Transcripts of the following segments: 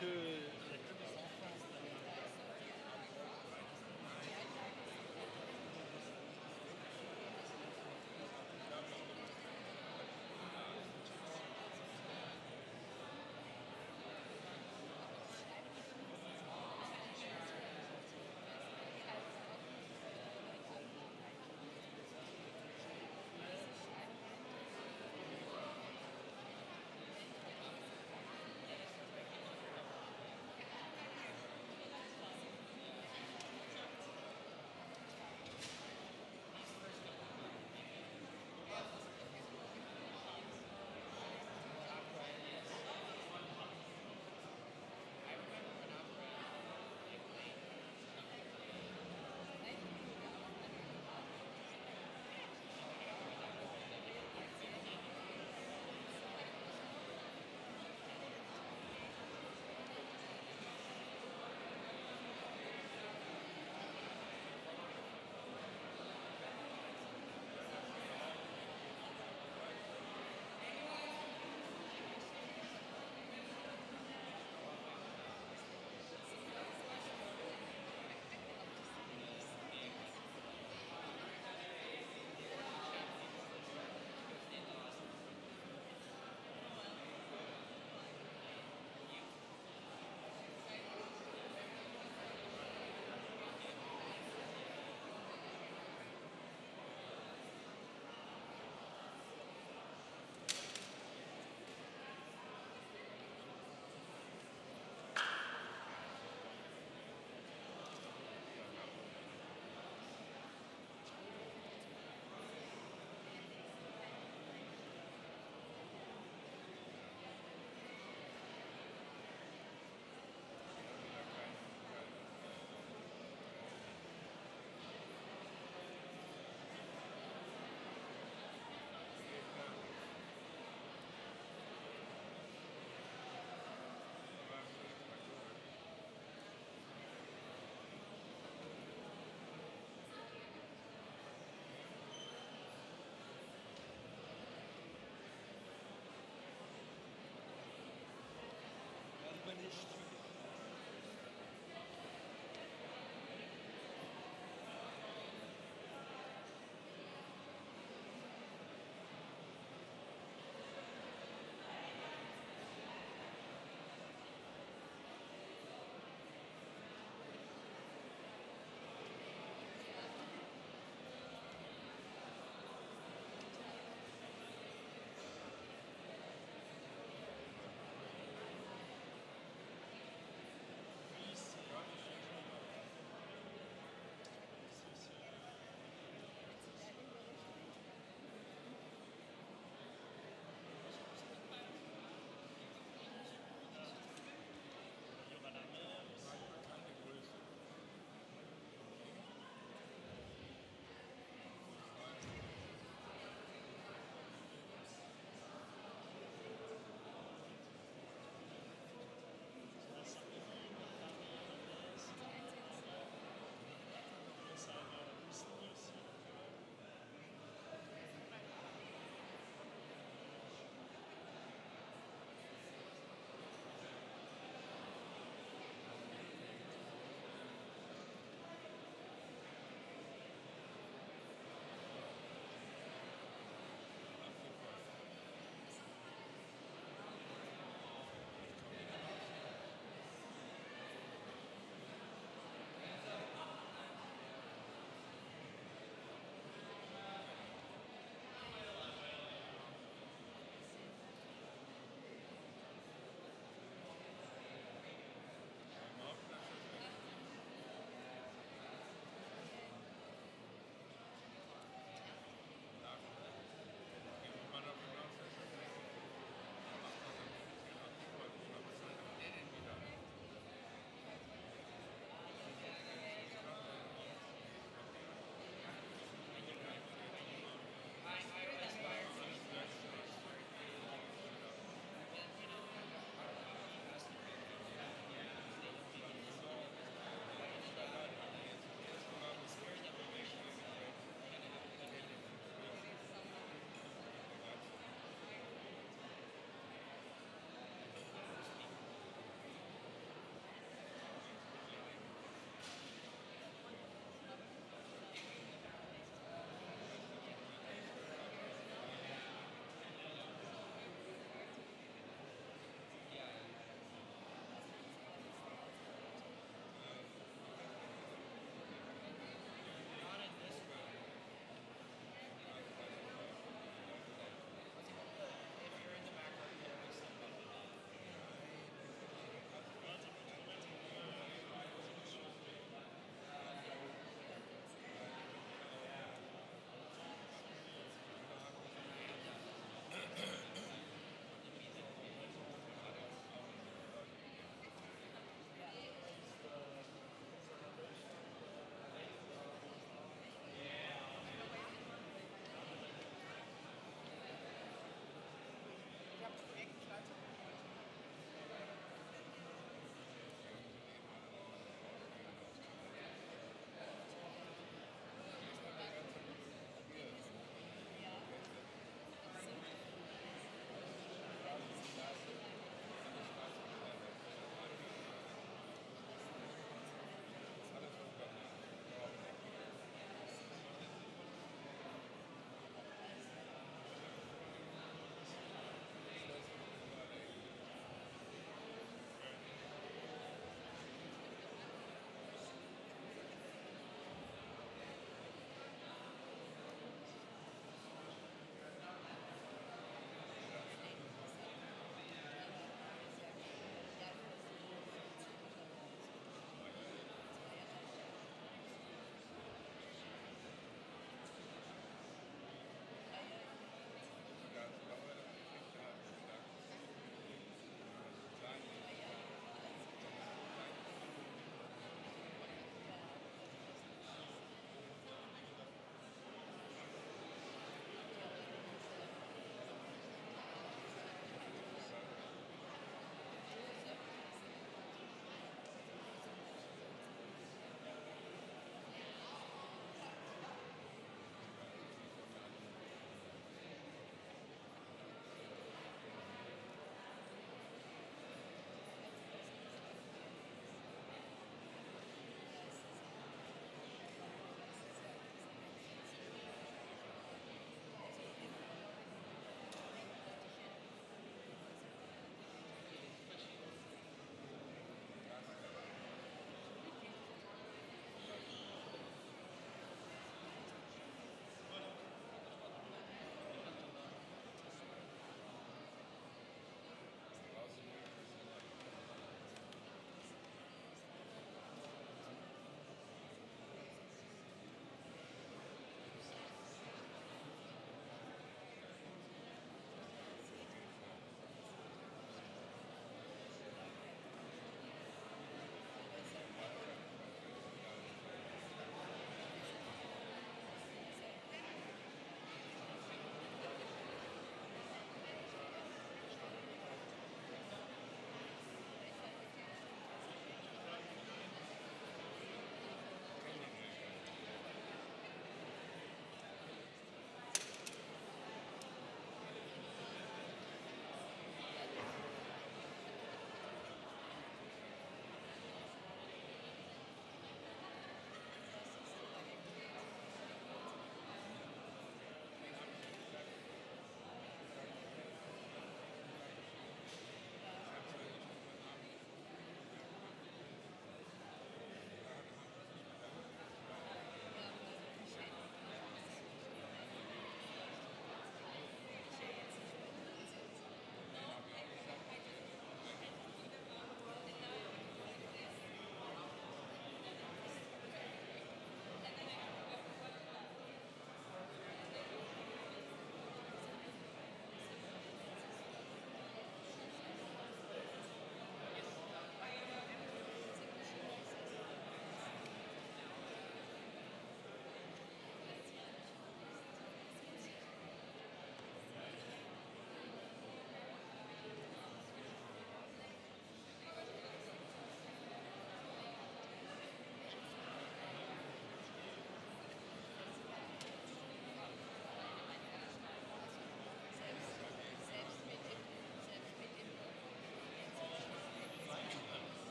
que la plus des enfants,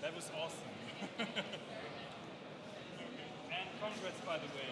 That was awesome. Okay. And congrats, by the way.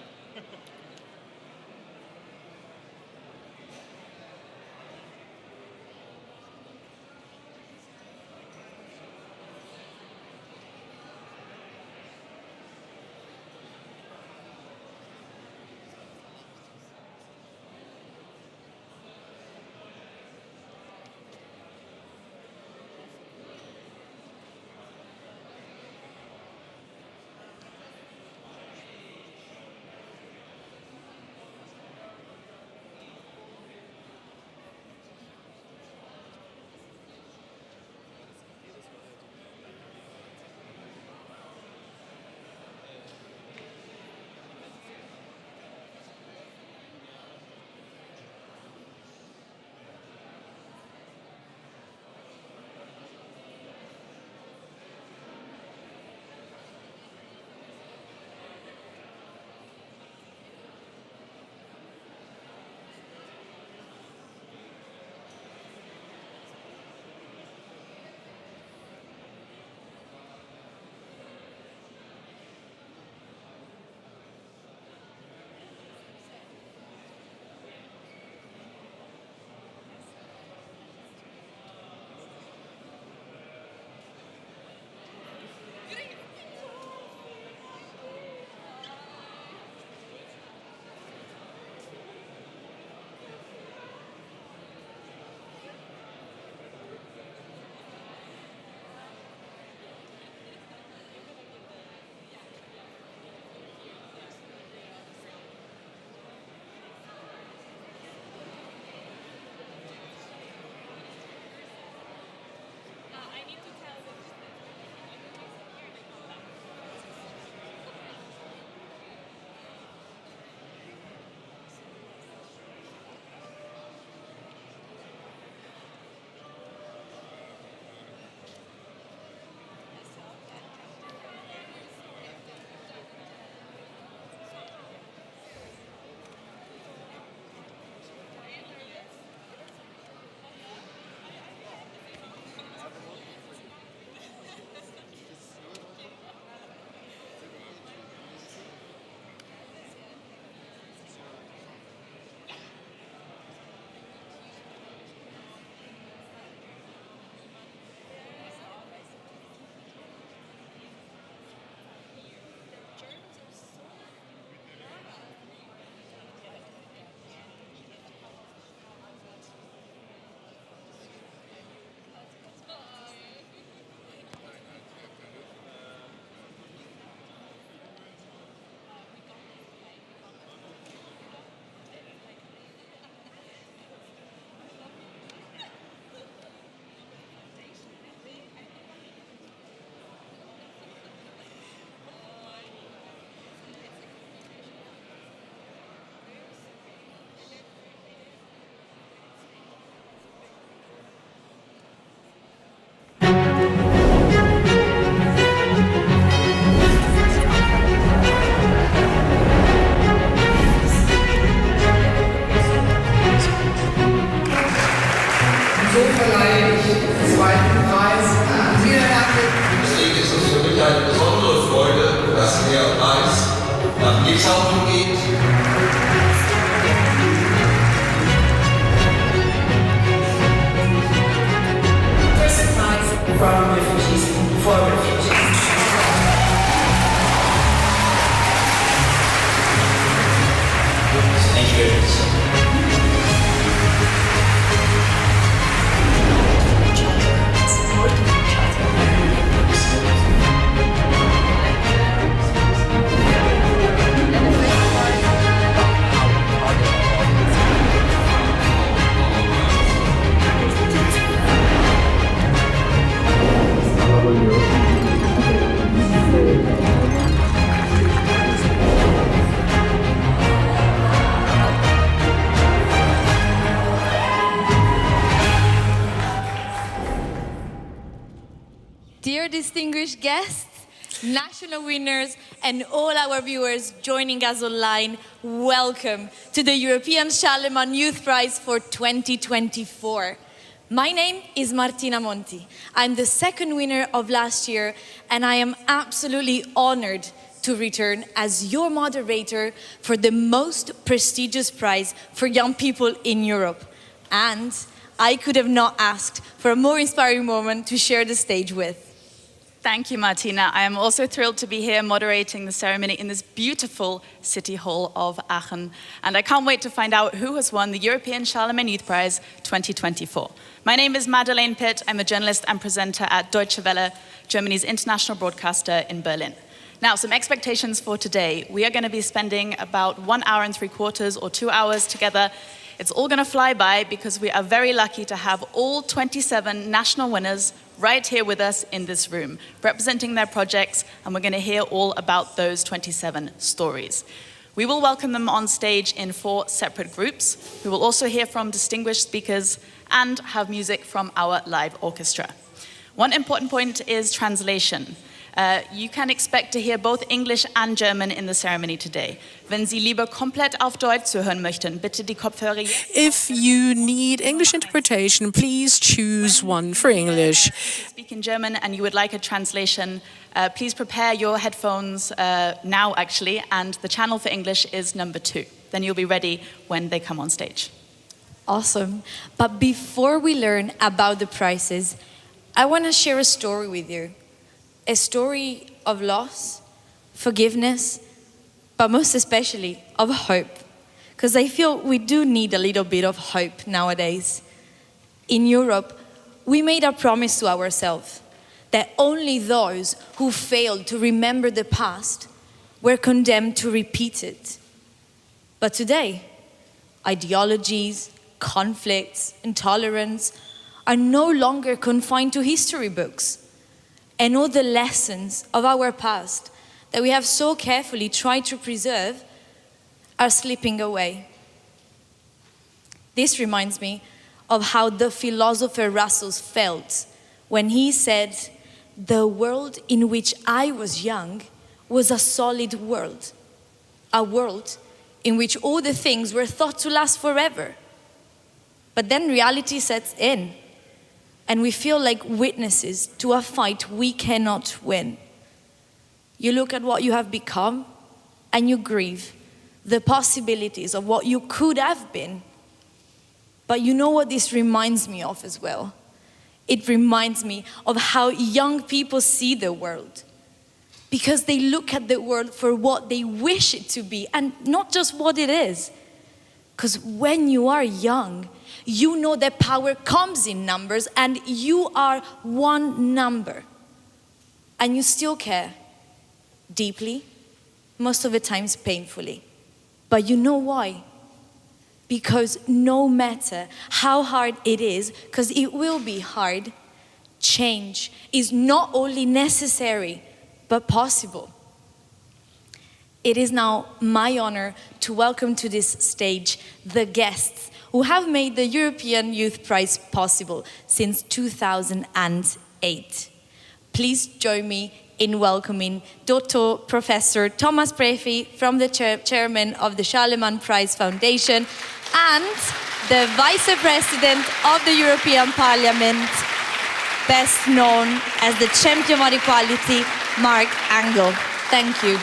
So verleihe ich den zweiten Preis an Sie, Herr Hertel. Deswegen ist es für mich eine besondere Freude, dass der Preis nach Litauen geht. First prize from refugees for refugees. Thank you very much. Dear distinguished guests, national winners, and all our viewers joining us online, welcome to the European Charlemagne Youth Prize for 2024. My name is Martina Monti. I'm the second winner of last year, and I am absolutely honored to return as your moderator for the most prestigious prize for young people in Europe. And I could have not asked for a more inspiring moment to share the stage with. Thank you, Martina. I am also thrilled to be here moderating the ceremony in this beautiful city hall of Aachen. And I can't wait to find out who has won the European Charlemagne Youth Prize 2024. My name is Madeleine Pitt. I'm a journalist and presenter at Deutsche Welle, Germany's international broadcaster in Berlin. Now, some expectations for today. We are going to be spending about 1 hour and 3/4 or 2 hours together. It's all going to fly by because we are very lucky to have all 27 national winners right here with us in this room, representing their projects, and we're going to hear all about those 27 stories. We will welcome them on stage in 4 separate groups. We will also hear from distinguished speakers and have music from our live orchestra. One important point is translation. You can expect to hear both English and German in the ceremony today. Wenn Sie lieber komplett auf Deutsch zuhören möchten, bitte die Kopfhörer jetzt. If you need English interpretation, please choose one for English. If you speak in German and you would like a translation, please prepare your headphones now, actually, and the channel for English is number 2. Then you'll be ready when they come on stage. Awesome. But before we learn about the prizes, I want to share a story with you. A story of loss, forgiveness, but most especially of hope. Because I feel we do need a little bit of hope nowadays. In Europe, we made a promise to ourselves that only those who failed to remember the past were condemned to repeat it. But today, ideologies, conflicts, intolerance are no longer confined to history books. And all the lessons of our past that we have so carefully tried to preserve are slipping away. This reminds me of how the philosopher Russell felt when he said, "The world in which I was young was a solid world, a world in which all the things were thought to last forever." But then reality sets in, and we feel like witnesses to a fight we cannot win. You look at what you have become, and you grieve the possibilities of what you could have been. But you know what this reminds me of as well? It reminds me of how young people see the world. Because they look at the world for what they wish it to be, and not just what it is. Because when you are young, you know that power comes in numbers, and you are one number. And you still care deeply, most of the times painfully. But you know why? Because no matter how hard it is, because it will be hard, change is not only necessary, but possible. It is now my honor to welcome to this stage the guests who have made the European Youth Prize possible since 2008. Please join me in welcoming Dr. Professor Thomas Prefi from the chairman of the Charlemagne Prize Foundation and the Vice President of the European Parliament, best known as the Champion of Equality, Mark Angel. Thank you.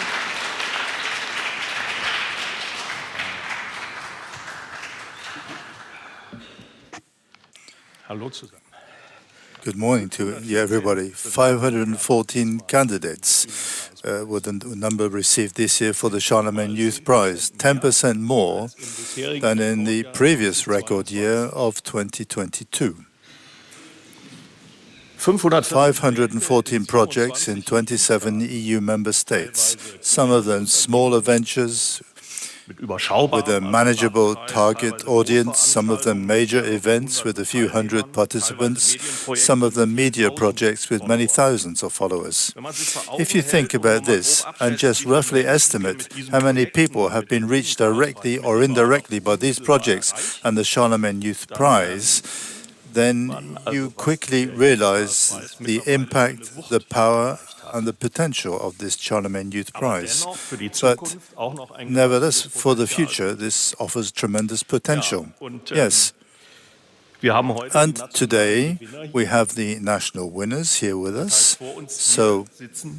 Hallo zusammen. Good morning to you, everybody. 514 candidates were the number received this year for the Charlemagne Youth Prize, 10% more than in the previous record year of 2022. 514 projects in 27 EU member states, some of them smaller ventures with a manageable target audience, some of them major events with a few hundred participants, some of them media projects with many thousands of followers. If you think about this and just roughly estimate how many people have been reached directly or indirectly by these projects and the Charlemagne Youth Prize, then you quickly realize the impact, the power, and the potential of this Charlemagne Youth Prize. But nevertheless, for the future, this offers tremendous potential. Yes, And today we have the national winners here with us. So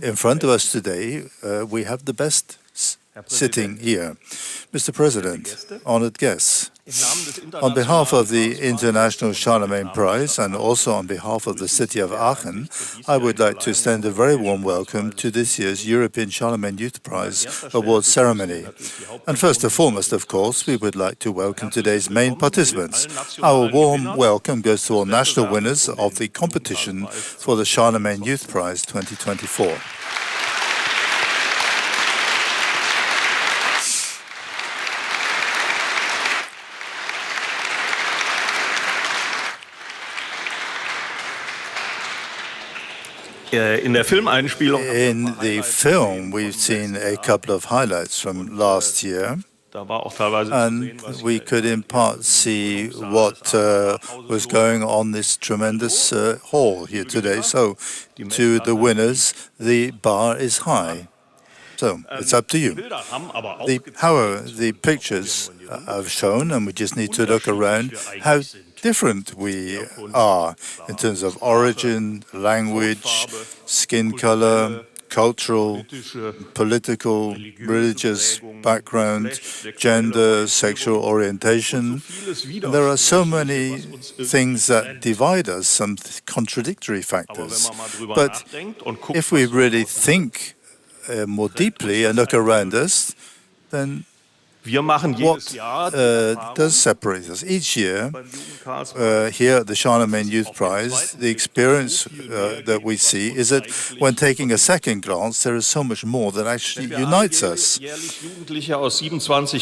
in front of us today we have the best sitting here. Mr. President, honored guests, on behalf of the International Charlemagne Prize and also on behalf of the city of Aachen, I would like to extend a very warm welcome to this year's European Charlemagne Youth Prize award ceremony. And first and foremost, of course, we would like to welcome today's main participants. Our warm welcome goes to all national winners of the competition for the Charlemagne Youth Prize 2024. In the film, we've seen a couple of highlights from last year, and we could in part see what was going on this tremendous hall here today. So, to the winners, the bar is high. So, it's up to you. However, the pictures have shown, and we just need to look around, how different we are in terms of origin, language, skin color, cultural, political, religious background, gender, sexual orientation. There are so many things that divide us, some contradictory factors. But if we really think more deeply and look around us, then what does separate us? Each year, here at the Charlemagne Youth Prize, the experience that we see is that when taking a second glance, there is so much more that actually unites us.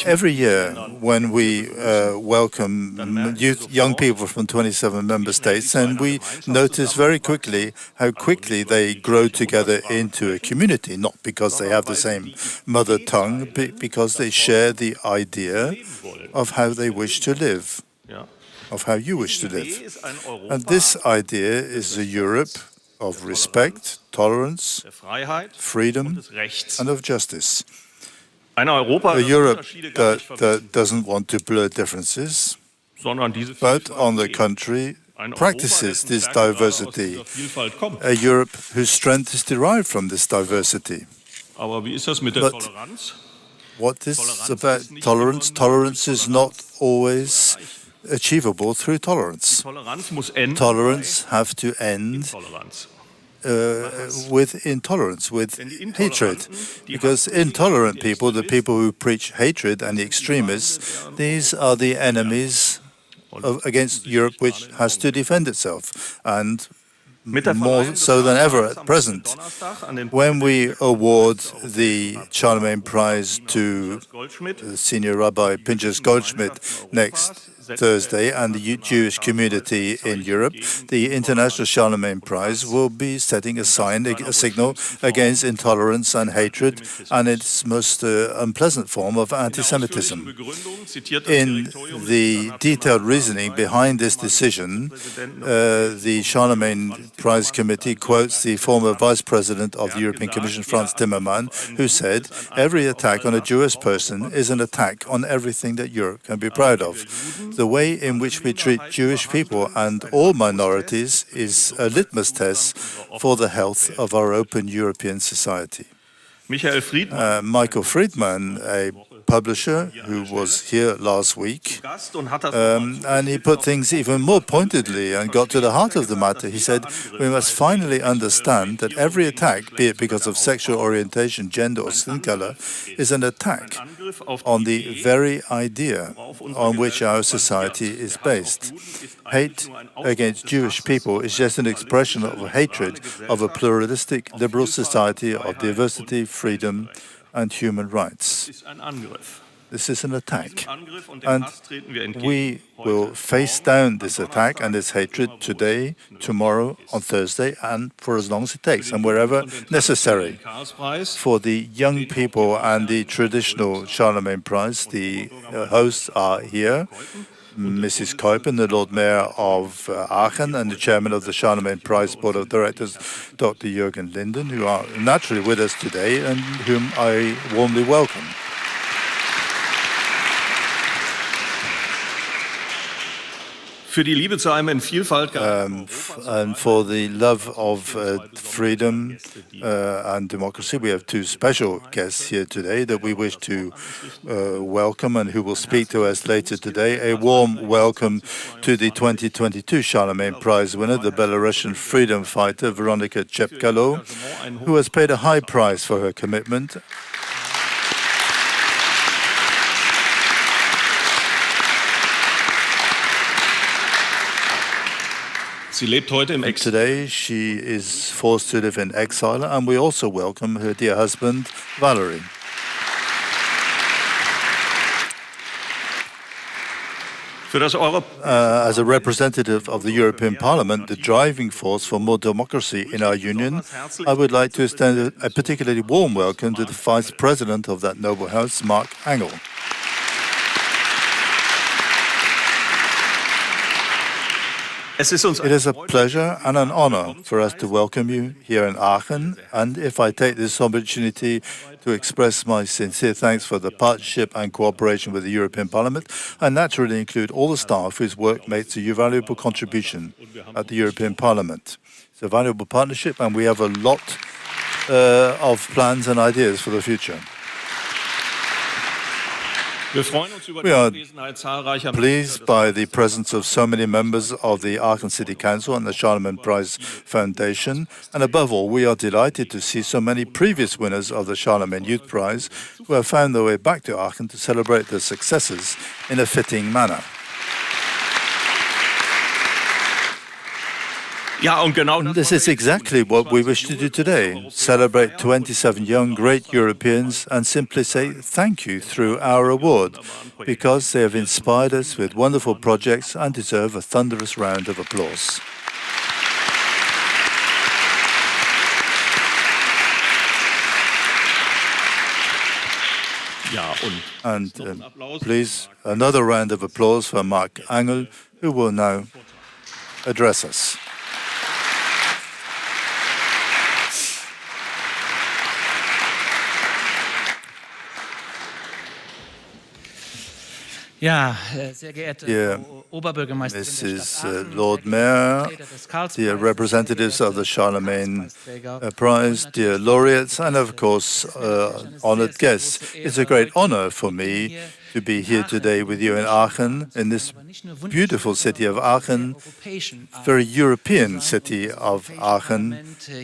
Every year, when we welcome young people from 27 member states, and we notice very quickly how quickly they grow together into a community, not because they have the same mother tongue, but because they share the idea of how they wish to live, of how you wish to live. And this idea is a Europe of respect, tolerance, freedom, and of justice. A Europe that doesn't want to blur differences, but on the contrary, practices this diversity. A Europe whose strength is derived from this diversity. But what is about tolerance? Tolerance is not always achievable through tolerance. Tolerance has to end with intolerance, with hatred. Because intolerant people, the people who preach hatred and the extremists, these are the enemies against Europe, which has to defend itself. And more so than ever at present. When we award the Charlemagne Prize to Senior Rabbi Pinchas Goldschmidt next Thursday and the Jewish community in Europe, the International Charlemagne Prize will be setting a signal against intolerance and hatred and its most unpleasant form of anti-Semitism. In the detailed reasoning behind this decision, the Charlemagne Prize Committee quotes the former Vice President of the European Commission, Franz Timmermans, who said, "Every attack on a Jewish person is an attack on everything that Europe can be proud of." The way in which we treat Jewish people and all minorities is a litmus test for the health of our open European society. Michael Friedman, a publisher who was here last week, and he put things even more pointedly and got to the heart of the matter. He said, we must finally understand that every attack, be it because of sexual orientation, gender or skin color, is an attack on the very idea on which our society is based. Hate against Jewish people is just an expression of hatred of a pluralistic, liberal society of diversity, freedom, and human rights. This is an attack, and we will face down this attack and this hatred today, tomorrow, on Thursday, and for as long as it takes, and wherever necessary. For the young people and the traditional Charlemagne Prize, the hosts are here. Mrs. Kuipen, the Lord Mayor of Aachen, and the Chairman of the Charlemagne Prize Board of Directors, Dr. Jürgen Linden, who are naturally with us today and whom I warmly welcome. für die Liebe zu einem in Vielfalt and for the love of freedom and democracy. We have two special guests here today that we wish to welcome and who will speak to us later today. A warm welcome to the 2022 Charlemagne Prize winner, the Belarusian freedom fighter Veronika Chepkalo, who has paid a high price for her commitment. Today, she is forced to live in exile, and we also welcome her dear husband, Valery. As a representative of the European Parliament, the driving force for more democracy in our union, I would like to extend a particularly warm welcome to the Vice President of that noble house, Mark Engel. It is a pleasure and an honor for us to welcome you here in Aachen, and if I take this opportunity to express my sincere thanks for the partnership and cooperation with the European Parliament, I naturally include all the staff whose work makes a valuable contribution at the European Parliament. It's a valuable partnership, and we have a lot of plans and ideas for the future. We are pleased by the presence of so many members of the Aachen City Council and the Charlemagne Prize Foundation, and above all, we are delighted to see so many previous winners of the Charlemagne Youth Prize who have found their way back to Aachen to celebrate their successes in a fitting manner. This is exactly what we wish to do today, celebrate 27 young great Europeans and simply say thank you through our award, because they have inspired us with wonderful projects and deserve a thunderous round of applause. And please, another round of applause for Mark Engel, who will now address us. Ja, sehr geehrte Oberbürgermeisterin Mrs. Lord Mayor, dear representatives of the Charlemagne Prize, dear laureates, and of course, honored guests. It's a great honor for me to be here today with you in Aachen, in this beautiful city of Aachen, very European city of Aachen,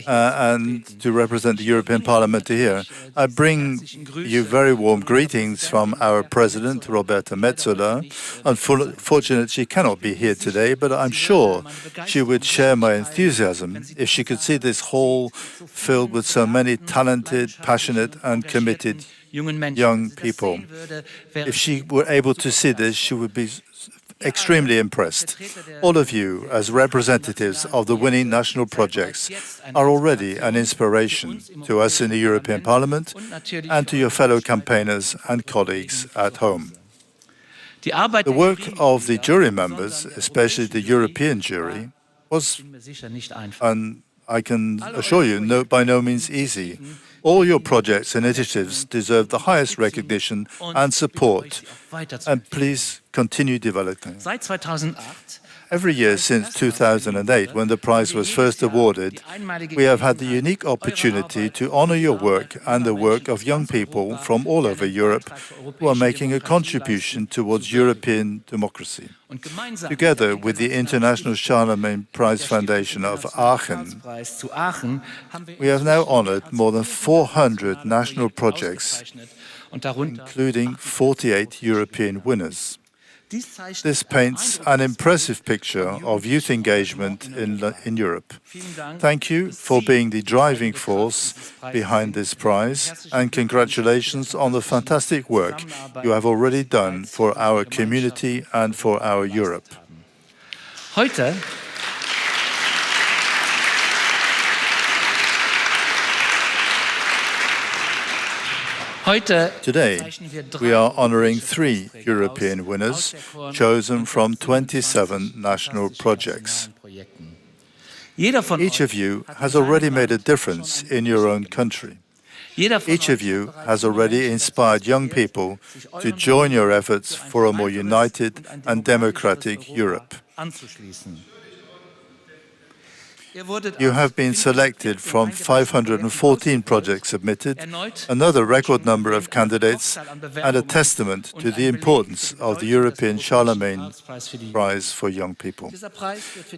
and to represent the European Parliament here. I bring you very warm greetings from our President, Roberta Metsola. Unfortunately, she cannot be here today, but I'm sure she would share my enthusiasm if she could see this hall filled with so many talented, passionate, and committed young people. If she were able to see this, she would be extremely impressed. All of you, as representatives of the winning national projects, are already an inspiration to us in the European Parliament and to your fellow campaigners and colleagues at home. The work of the jury members, especially the European jury, was, and I can assure you, by no means easy. All your projects and initiatives deserve the highest recognition and support, and please continue developing. Every year since 2008, when the prize was first awarded, we have had the unique opportunity to honor your work and the work of young people from all over Europe who are making a contribution towards European democracy. Together with the International Charlemagne Prize Foundation of Aachen, we have now honored more than 400 national projects, including 48 European winners. This paints an impressive picture of youth engagement in Europe. Thank you for being the driving force behind this prize, and congratulations on the fantastic work you have already done for our community and for our Europe. Today, we are honoring 3 European winners chosen from 27 national projects. Each of you has already made a difference in your own country. Each of you has already inspired young people to join your efforts for a more united and democratic Europe. You have been selected from 514 projects submitted, another record number of candidates, and a testament to the importance of the European Charlemagne Prize for Young People.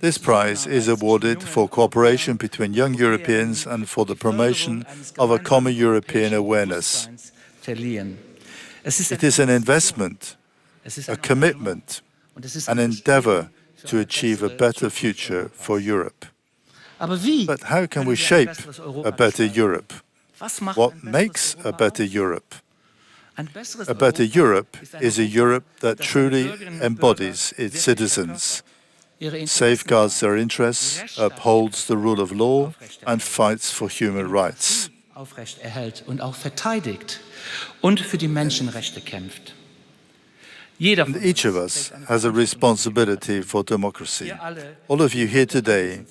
This prize is awarded for cooperation between young Europeans and for the promotion of a common European awareness. It is an investment, a commitment, an endeavor to achieve a better future for Europe. But how can we shape a better Europe? What makes a better Europe? A better Europe is a Europe that truly embodies its citizens, safeguards their interests, upholds the rule of law, and fights for human rights. Aufrechterhält und auch verteidigt und für die Menschenrechte kämpft. And each of us has a responsibility for democracy. All of you here today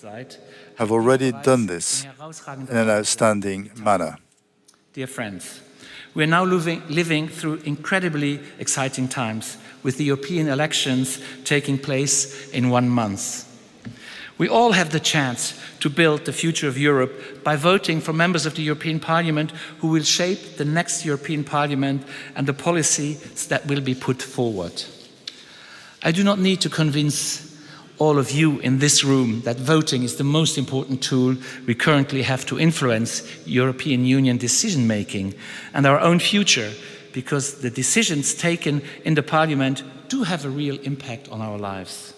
have already done this in an outstanding manner. Dear friends, we are now living through incredibly exciting times with the European elections taking place in 1 month. We all have the chance to build the future of Europe by voting for members of the European Parliament who will shape the next European Parliament and the policies that will be put forward. I do not need to convince all of you in this room that voting is the most important tool we currently have to influence European Union decision-making and our own future, because the decisions taken in the Parliament do have a real impact on our lives.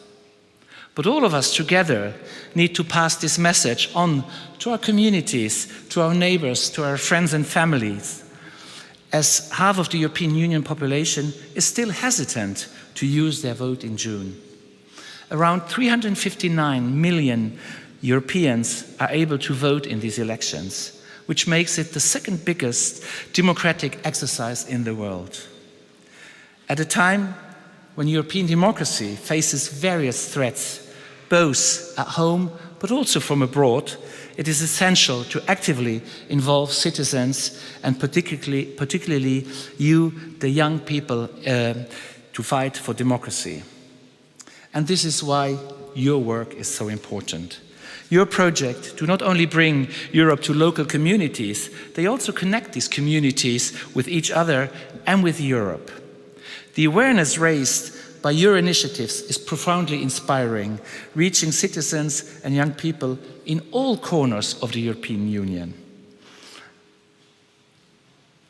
But all of us together need to pass this message on to our communities, to our neighbors, to our friends and families, as half of the European Union population is still hesitant to use their vote in June. Around 359 million Europeans are able to vote in these elections, which makes it the second biggest democratic exercise in the world. At a time when European democracy faces various threats, both at home but also from abroad, it is essential to actively involve citizens and particularly you, the young people, to fight for democracy. And this is why your work is so important. Your project do not only bring Europe to local communities, they also connect these communities with each other and with Europe. The awareness raised by your initiatives is profoundly inspiring, reaching citizens and young people in all corners of the European Union.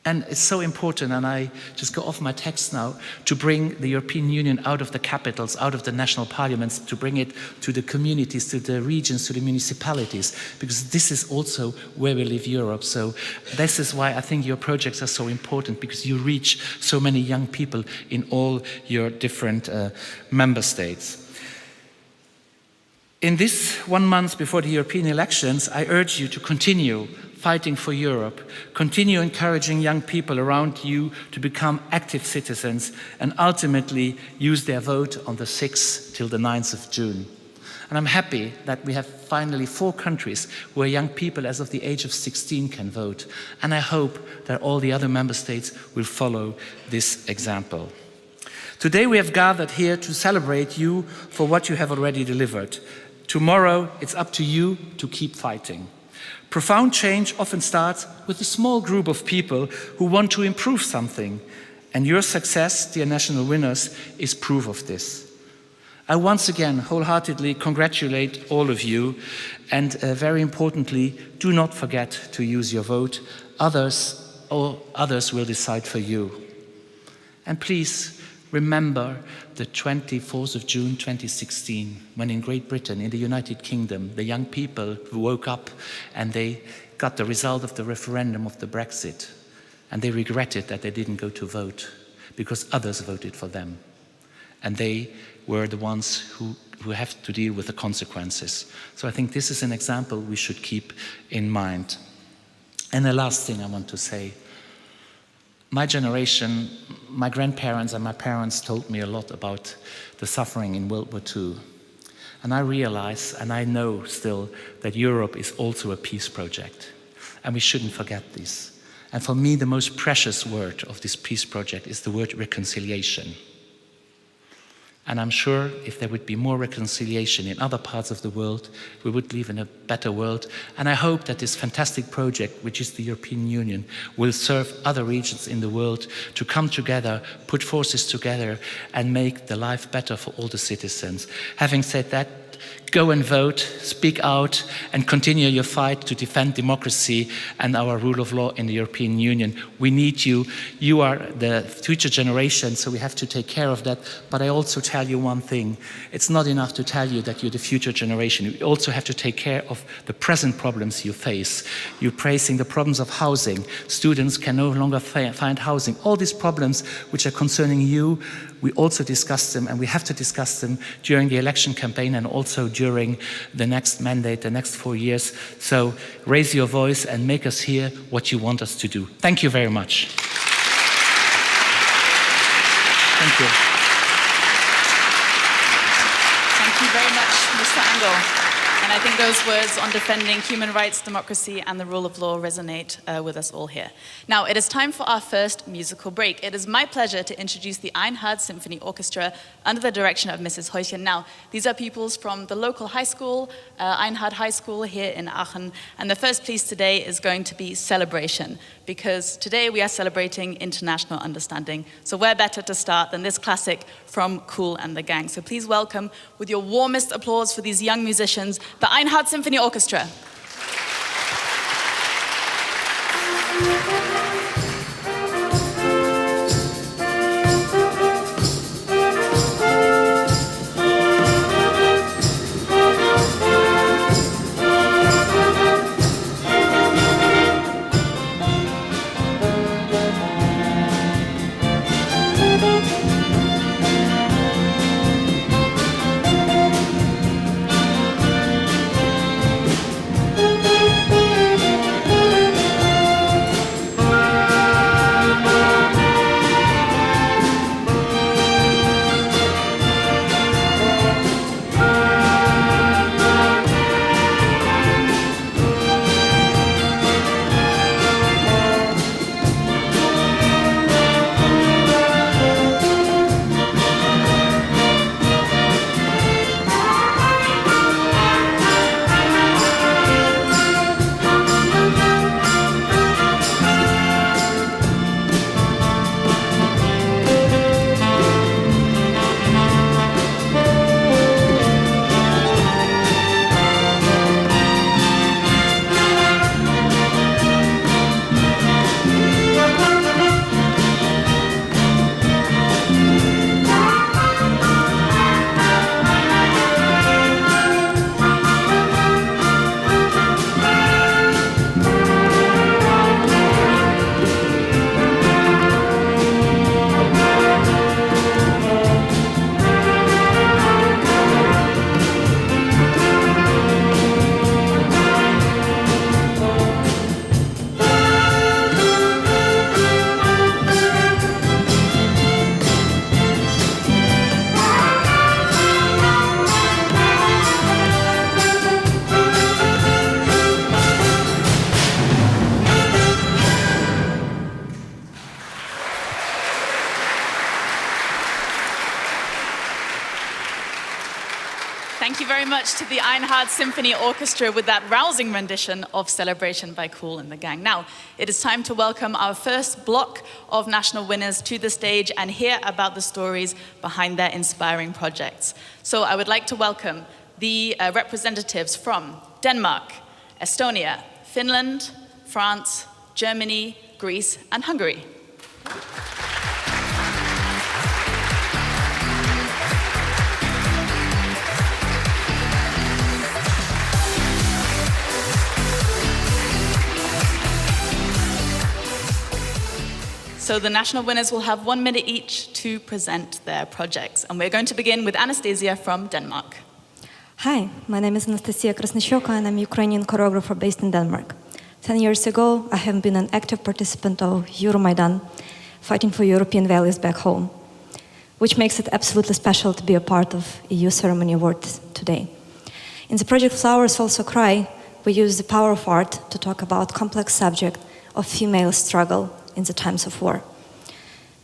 And it's so important, and I just go off my text now, to bring the European Union out of the capitals, out of the national parliaments, to bring it to the communities, to the regions, to the municipalities, because this is also where we live Europe. So this is why I think your projects are so important, because you reach so many young people in all your different member states. In this 1 month before the European elections, I urge you to continue fighting for Europe, continue encouraging young people around you to become active citizens and ultimately use their vote on the 6th till the 9th of June. And I'm happy that we have finally 4 countries where young people as of the age of 16 can vote. And I hope that all the other member states will follow this example. Today we have gathered here to celebrate you for what you have already delivered. Tomorrow it's up to you to keep fighting. Profound change often starts with a small group of people who want to improve something, and your success, dear national winners, is proof of this. I once again wholeheartedly congratulate all of you, and very importantly, do not forget to use your vote. Others will decide for you. And please remember the 24th of June 2016, when in Great Britain, in the United Kingdom, the young people who woke up and they got the result of the referendum of the Brexit, and they regretted that they didn't go to vote because others voted for them. And they were the ones who have to deal with the consequences. So I think this is an example we should keep in mind. And the last thing I want to say, my generation, my grandparents and my parents told me a lot about the suffering in World War II. And I realize, and I know still, that Europe is also a peace project. And we shouldn't forget this. And for me, the most precious word of this peace project is the word reconciliation. And I'm sure if there would be more reconciliation in other parts of the world, we would live in a better world. And I hope that this fantastic project, which is the European Union, will serve other regions in the world to come together, put forces together, and make the life better for all the citizens. Having said that, go and vote, speak out, and continue your fight to defend democracy and our rule of law in the European Union. We need you. You are the future generation, so we have to take care of that. But I also tell you one thing. It's not enough to tell you that you're the future generation. You also have to take care of the present problems you face. You're facing the problems of housing. Students can no longer find housing. All these problems which are concerning you, we also discuss them, and we have to discuss them during the election campaign and also during the next mandate, the next 4 years. So raise your voice and make us hear what you want us to do. Thank you very much. Thank you. Thank you very much, Mr. Engel. And I think those words on defending human rights, democracy, and the rule of law resonate with us all here. Now, it is time for our first musical break. It is my pleasure to introduce the Einhard Symphony Orchestra under the direction of Mrs. Heuchen. Now, these are pupils from the local high school, Einhard High School here in Aachen. And the first piece today is going to be Celebration, because today we are celebrating international understanding. So where better to start than this classic from Kool and the Gang. So please welcome, with your warmest applause for these young musicians, the Einhard Symphony Orchestra. Thank you very much to the Einhard Symphony Orchestra with that rousing rendition of Celebration by Kool and the Gang. Now, it is time to welcome our first block of national winners to the stage and hear about the stories behind their inspiring projects. So I would like to welcome the representatives from Denmark, Estonia, Finland, France, Germany, Greece, and Hungary. So the national winners will have 1 minute each to present their projects. And we're going to begin with Anastasia from Denmark. Hi, my name is Anastasia Krasnyshoka and I'm a Ukrainian choreographer based in Denmark. 10 years ago, I have been an active participant of Euromaidan, fighting for European values back home, which makes it absolutely special to be a part of EU ceremony awards today. In the project Flowers Also Cry, we use the power of art to talk about complex subject of female struggle in the times of war.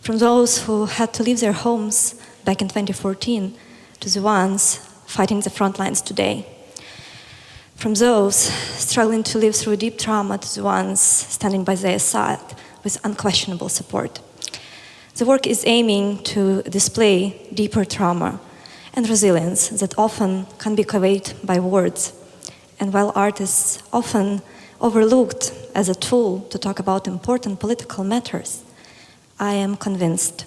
From those who had to leave their homes back in 2014 to the ones fighting the front lines today. From those struggling to live through deep trauma to the ones standing by their side with unquestionable support. The work is aiming to display deeper trauma and resilience that often can be conveyed by words. And while art is often overlooked as a tool to talk about important political matters, I am convinced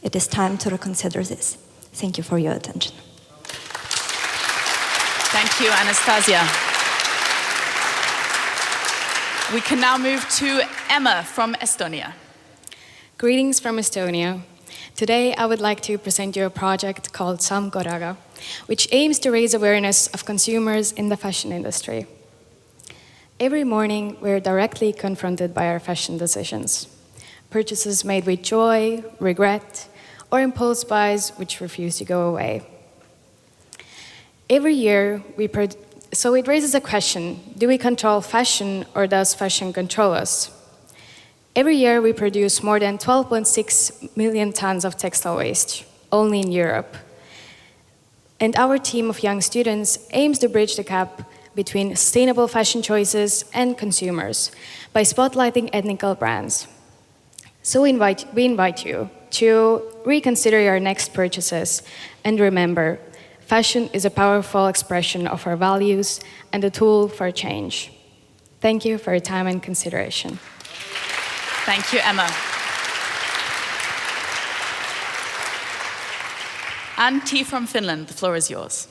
it is time to reconsider this. Thank you for your attention. Thank you, Anastasia. We can now move to Emma from Estonia. Greetings from Estonia. Today I would like to present you a project called Samm korraga, which aims to raise awareness of consumers in the fashion industry. Every morning we're directly confronted by our fashion decisions. Purchases made with joy, regret, or impulse buys which refuse to go away. Every year so it raises a question, do we control fashion or does fashion control us? Every year we produce more than 12.6 million tons of textile waste, only in Europe. And our team of young students aims to bridge the gap between sustainable fashion choices and consumers by spotlighting ethnical brands. So we invite you to reconsider your next purchases and remember, fashion is a powerful expression of our values and a tool for change. Thank you for your time and consideration. Thank you, Emma. Antti from Finland, the floor is yours.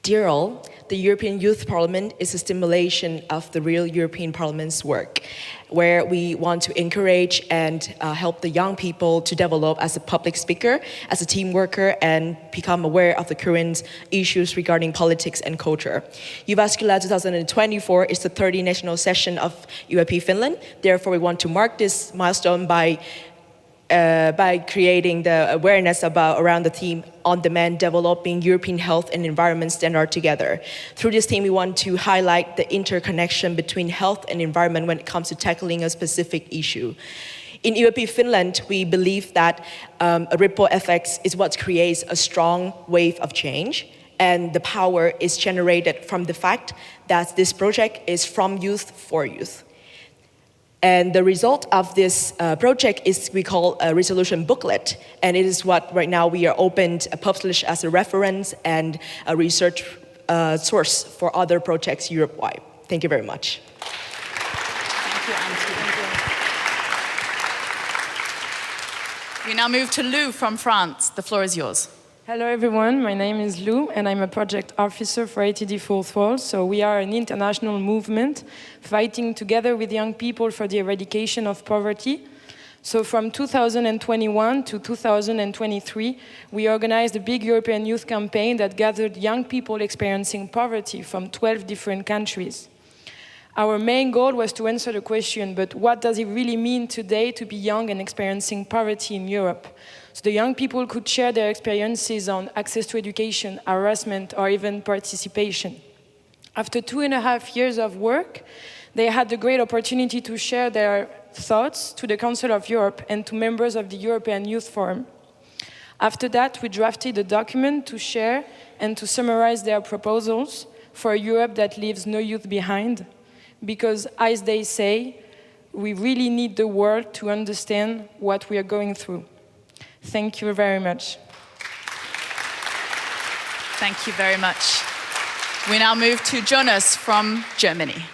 Dear all, the European Youth Parliament is a stimulation of the real European Parliament's work, where we want to encourage and help the young people to develop as a public speaker, as a team worker, and become aware of the current issues regarding politics and culture. Jyväskylä 2024 is the 30th national session of UIP Finland. Therefore, we want to mark this milestone by creating the awareness around the theme on demand, developing European health and environment standard together. Through this theme, we want to highlight the interconnection between health and environment when it comes to tackling a specific issue. In UIP Finland, we believe that a ripple effect is what creates a strong wave of change, and the power is generated from the fact that this project is from youth for youth. And the result of this project is we call a resolution booklet, and it is what right now we are open to publish as a reference and a research source for other projects Europe-wide. Thank you very much. Thank you, Antti. We now move to Lou from France. The floor is yours. Hello everyone, my name is Lou and I'm a project officer for ATD Fourth Wall. So we are an international movement fighting together with young people for the eradication of poverty. So from 2021 to 2023, we organized a big European youth campaign that gathered young people experiencing poverty from 12 different countries. Our main goal was to answer the question, but what does it really mean today to be young and experiencing poverty in Europe? So the young people could share their experiences on access to education, harassment, or even participation. After 2.5 years of work, they had the great opportunity to share their thoughts to the Council of Europe and to members of the European Youth Forum. After that, we drafted a document to share and to summarize their proposals for a Europe that leaves no youth behind. Because, as they say, we really need the world to understand what we are going through. Thank you very much. Thank you very much. We now move to Jonas from Germany.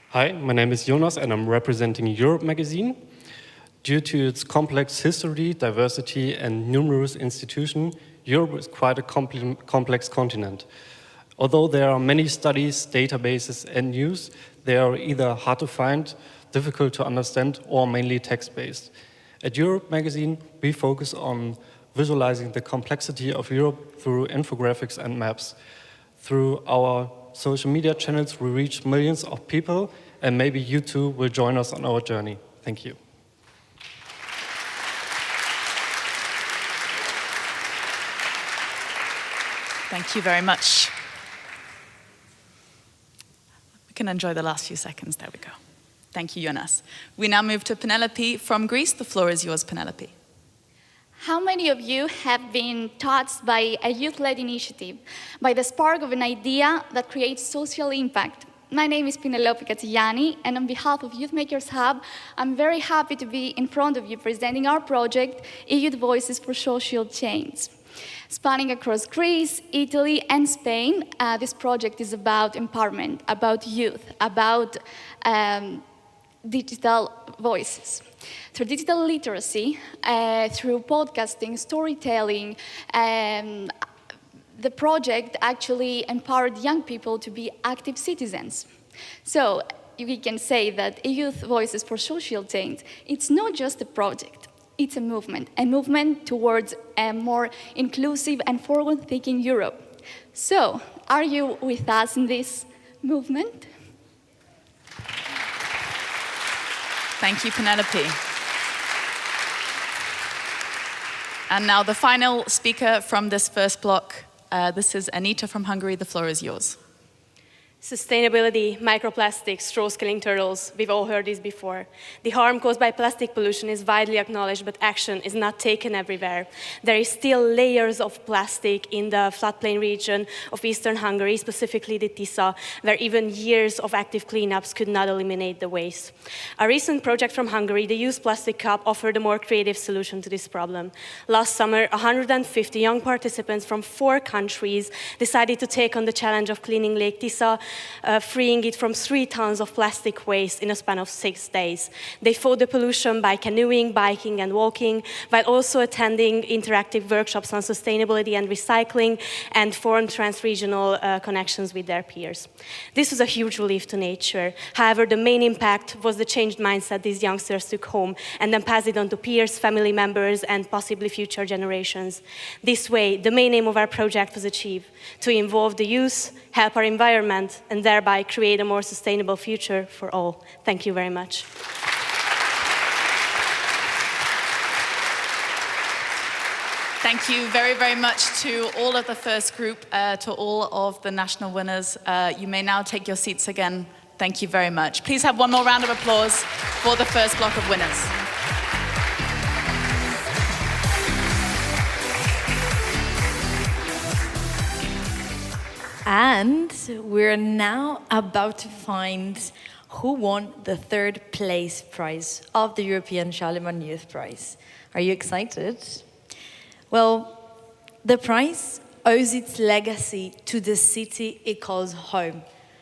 Hi, my name is Jonas and I'm representing Europe magazine. Due to its complex history, diversity and numerous institutions, Europe is quite a complex continent. Although there are many studies, databases and news, they are either hard to find, difficult to understand or mainly text-based. At Europe magazine, we focus on visualizing the complexity of Europe through infographics and maps. Through our social media channels, we reach millions of people, and maybe you too will join us on our journey. Thank you. Thank you very much. can enjoy the last few seconds. There we go. Thank you, Jonas. We now move to Penelope from Greece. The floor is yours, Penelope. How many of you have been touched by a youth-led initiative, by the spark of an idea that creates social impact? My name is Penelope Katsigianni, and on behalf of Youth Makers Hub, I'm very happy to be in front of you presenting our project, Youth Voices for Social Change. Spanning across Greece, Italy, and Spain, this project is about empowerment, about youth, about digital voices. Through digital literacy, through podcasting, storytelling, the project actually empowered young people to be active citizens. So we can say that Youth Voices for Social Change, it's not just a project, it's a movement towards a more inclusive and forward-thinking Europe. So, are you with us in this movement? Thank you, Penelope. And now the final speaker from this first block. This is Anita from Hungary. The floor is yours. Sustainability, microplastics, straw-killing turtles, we've all heard this before. The harm caused by plastic pollution is widely acknowledged, but action is not taken everywhere. There is still layers of plastic in the floodplain region of eastern Hungary, specifically the Tisza, where even years of active cleanups could not eliminate the waste. A recent project from Hungary, the Use Plastic Cup, offered a more creative solution to this problem. Last summer, 150 young participants from 4 countries decided to take on the challenge of cleaning Lake Tisza, freeing it from 3 tons of plastic waste in a span of 6 days. They fought the pollution by canoeing, biking, and walking, while also attending interactive workshops on sustainability and recycling, and formed trans-regional connections with their peers. This was a huge relief to nature. However, the main impact was the changed mindset these youngsters took home and then passed it on to peers, family members, and possibly future generations. This way, the main aim of our project was achieved: to involve the youth, help our environment, and thereby create a more sustainable future for all. Thank you very much. Thank you very, very much to all of the first group, to all of the national winners. You may now take your seats again. Thank you very much. Please have one more round of applause for the first block of winners. And we're now about to find who won the 3rd place prize of the European Charlemagne Youth Prize. Are you excited? Well, the prize owes its legacy to the city it calls home.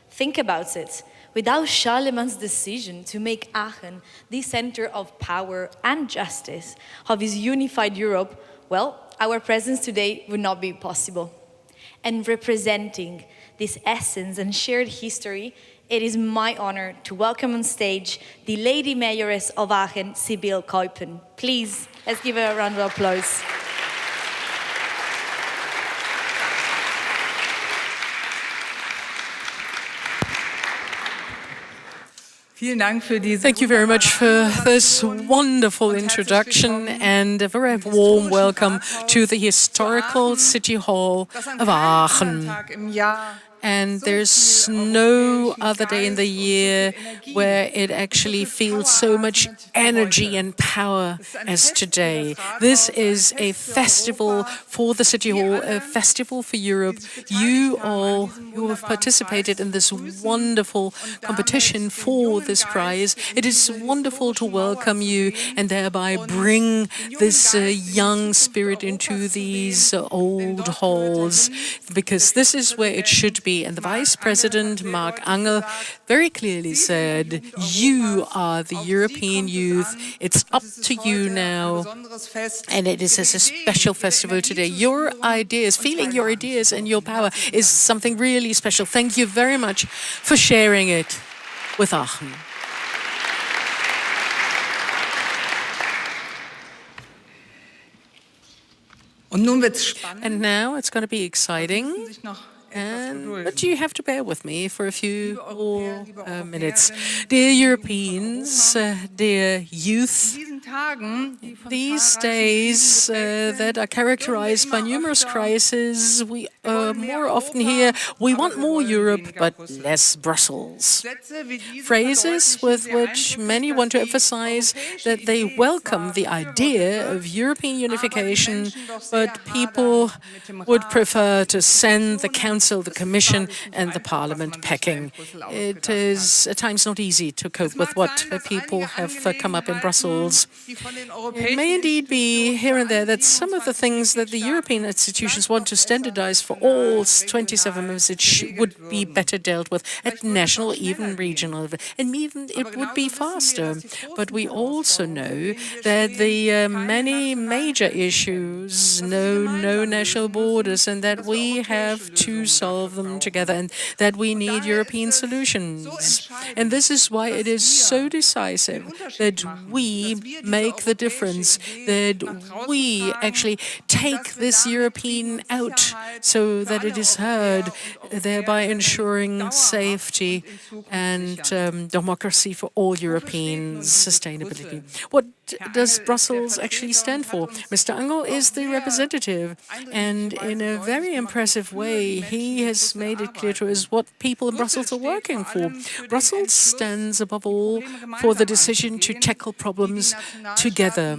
Think about it. Without Charlemagne's decision to make Aachen the center of power and justice of his unified Europe, well, our presence today would not be possible. And representing this essence and shared history, it is my honor to welcome on stage the Lady Mayoress of Aachen, Sibylle Kuipen. Please, let's give her a round of applause. Thank you very much for this wonderful introduction and a very warm welcome to the historical City Hall of Aachen. And there's no other day in the year where it actually feels so much energy and power as today. This is a festival for the City Hall, a festival for Europe. You all who have participated in this wonderful competition for this prize, it is wonderful to welcome you and thereby bring this young spirit into these old halls, because this is where it should be. And the Vice President, Mark Angel, very clearly said, you are the European youth. It's up to you now. And it is a special festival today. Your ideas, feeling your ideas and your power is something really special. Thank you very much for sharing it with Aachen. And now it's going to be exciting. But you have to bear with me for a few more minutes. Dear Europeans, dear youth These days that are characterized by numerous crises, we more often hear, we want more Europe, but less Brussels. Phrases with which many want to emphasize that they welcome the idea of European unification, but people would prefer to send the Council, the Commission, and the Parliament packing. It is at times not easy to cope with what people have come up in Brussels. It may indeed be here and there that some of the things that the European institutions want to standardize for all 27 member states would be better dealt with at national, even regional level, and even it would be faster. But we also know that the many major issues know no national borders, and that we have to solve them together, and that we need European solutions. And this is why it is so decisive that we make the difference, that we actually take this European out so that it is heard, thereby ensuring safety and democracy for all Europeans, sustainability. What does Brussels actually stand for? Mr. Angel is the representative, and in a very impressive way, he has made it clear to us what people in Brussels are working for. Brussels stands above all for the decision to tackle problems together,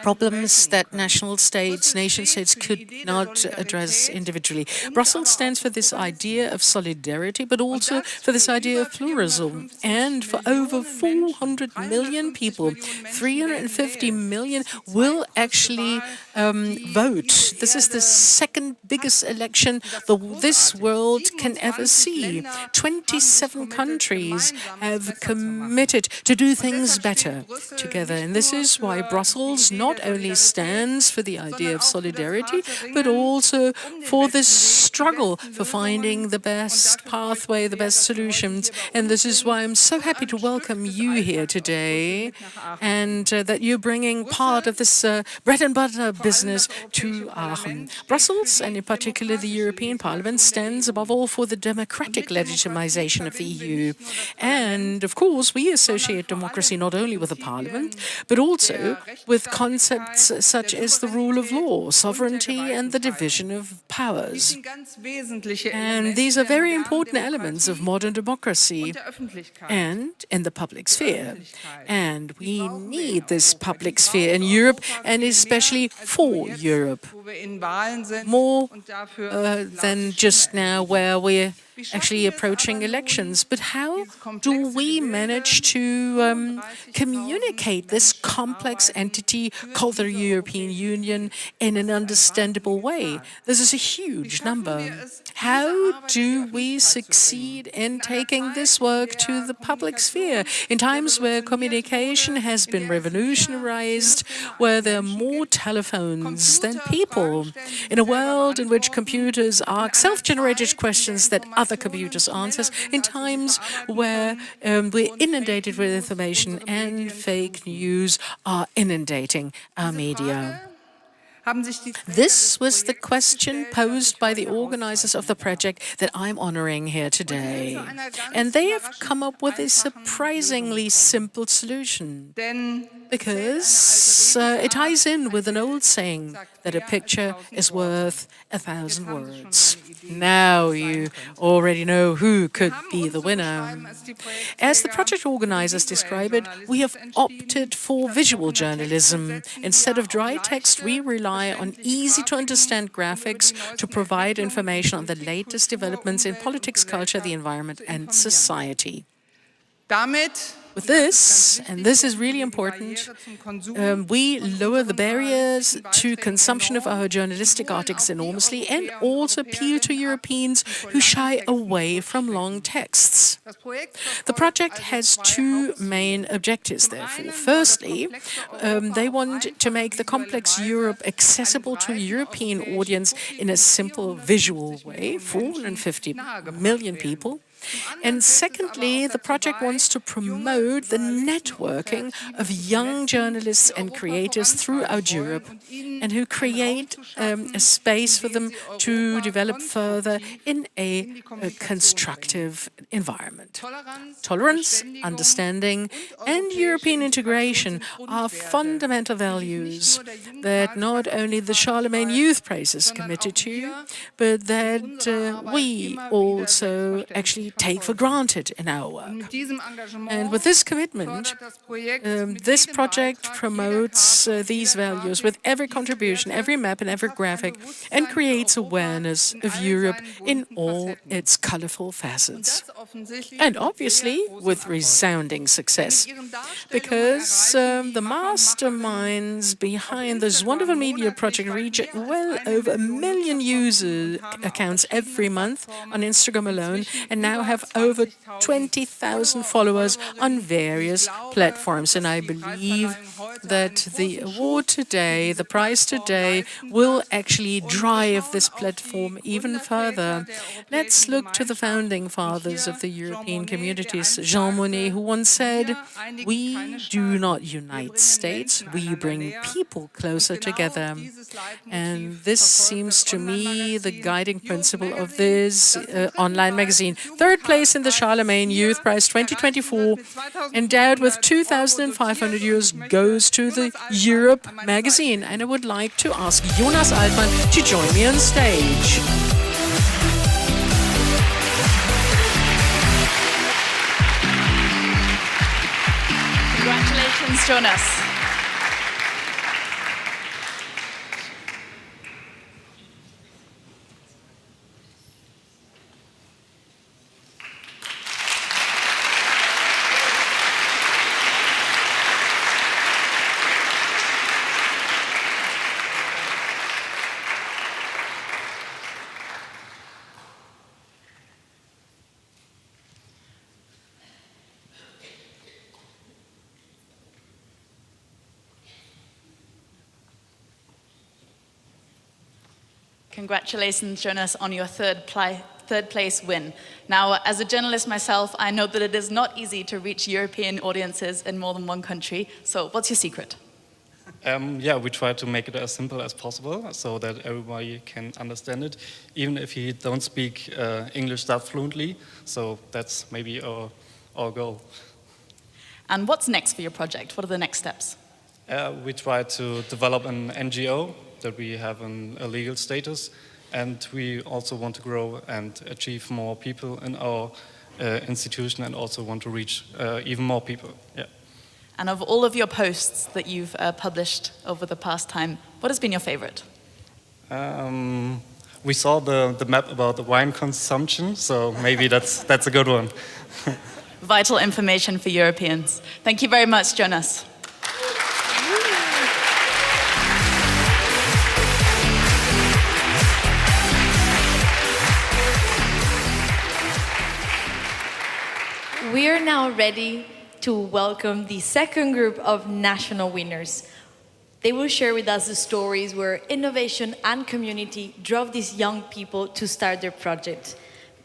problems that nation states could not address individually. Brussels stands for this idea of solidarity, but also for this idea of pluralism, and for over 400 million people, 350 million will actually vote. This is the second biggest election this world can ever see. 27 countries have committed to do things better together. And this is why Brussels not only stands for the idea of solidarity, but also for this struggle for finding the best pathway, the best solutions. And this is why I'm so happy to welcome you here today, and that you're bringing part of this bread and butter business to Aachen. Brussels, and in particular the European Parliament, stands above all for the democratic legitimization of the EU. And of course, we associate democracy not only with the Parliament, but also with concepts such as the rule of law, sovereignty, and the division of powers. And these are very important elements of modern democracy and in the public sphere. And we need this public sphere in Europe, and especially for Europe, more than just now, where we're actually approaching elections. But how do we manage to communicate this complex entity called the European Union in an understandable way? This is a huge number. How do we succeed in taking this work to the public sphere in times where communication has been revolutionized, where there are more telephones than people, in a world in which computers ask self-generated questions that other computers answer, in times where we're inundated with information and fake news are inundating our media? This was the question posed by the organizers of the project that I'm honoring here today. And they have come up with a surprisingly simple solution, because it ties in with an old saying that a picture is worth 1,000 words. Now you already know who could be the winner. As the project organizers describe it, we have opted for visual journalism. Instead of dry text, we rely on easy-to-understand graphics to provide information on the latest developments in politics, culture, the environment, and society. With this, and this is really important, we lower the barriers to consumption of our journalistic articles enormously, and also appeal to Europeans who shy away from long texts. The project has two main objectives, therefore. Firstly, they want to make the complex Europe accessible to a European audience in a simple visual way, 450 million people. And secondly, the project wants to promote the networking of young journalists and creators throughout Europe, and who create a space for them to develop further in a constructive environment. Tolerance, understanding, and European integration are fundamental values that not only the Charlemagne Youth Prize is committed to, but that we also actually take for granted in our work. And with this commitment, this project promotes these values with every contribution, every map and every graphic, and creates awareness of Europe in all its colorful facets. And obviously with resounding success, because the masterminds behind this wonderful media project reach well over 1 million user accounts every month on Instagram alone, and now have over 20,000 followers on various platforms. And I believe that the award today, the prize today, will actually drive this platform even further. Let's look to the founding fathers of the European communities, Jean Monnet, who once said, "We do not unite states, we bring people closer together." And this seems to me the guiding principle of this online magazine. Third place in the Charlemagne Youth Prize 2024, endowed with 2,500 euros, goes to the Europe magazine. And I would like to ask Jonas Altmann to join me on stage. Congratulations, Jonas. Congratulations, Jonas, on your third place win. Now, as a journalist myself, I know that it is not easy to reach European audiences in more than one country. So what's your secret? Yeah, we try to make it as simple as possible so that everybody can understand it, even if you don't speak English that fluently. So that's maybe our goal. And what's next for your project? What are the next steps? We try to develop an NGO that we have a legal status, and we also want to grow and achieve more people in our institution, and also want to reach even more people. Yeah. And of all of your posts that you've published over the past time, what has been your favorite? We saw the map about the wine consumption, so maybe that's a good one. Vital information for Europeans. Thank you very much, Jonas. We are now ready to welcome the second group of national winners. They will share with us the stories where innovation and community drove these young people to start their project.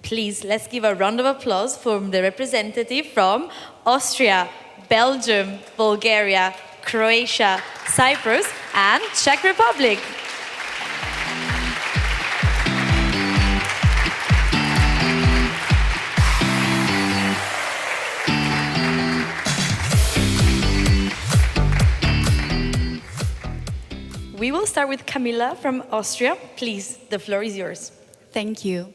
Please, let's give a round of applause for the representative from Austria, Belgium, Bulgaria, Croatia, Cyprus, and Czech Republic. We will start with Camilla from Austria. Please, the floor is yours. Thank you.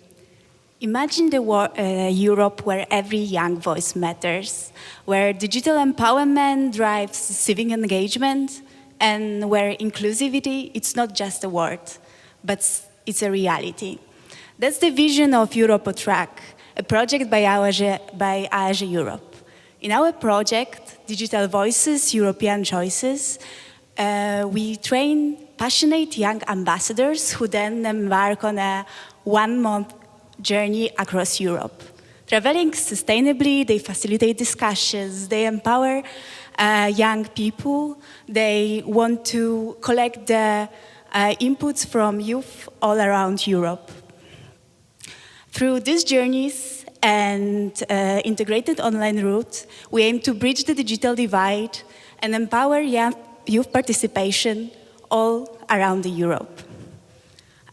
Imagine Europe where every young voice matters, where digital empowerment drives civic engagement, and where inclusivity, it's not just a word, but it's a reality. That's the vision of Europe Track, a project by AG Europe. In our project, Digital Voices, European Choices, we train passionate young ambassadors who then embark on a one-month journey across Europe. Traveling sustainably, they facilitate discussions, they empower young people, they want to collect the inputs from youth all around Europe. Through these journeys, and integrated online route, we aim to bridge the digital divide and empower youth participation all around Europe.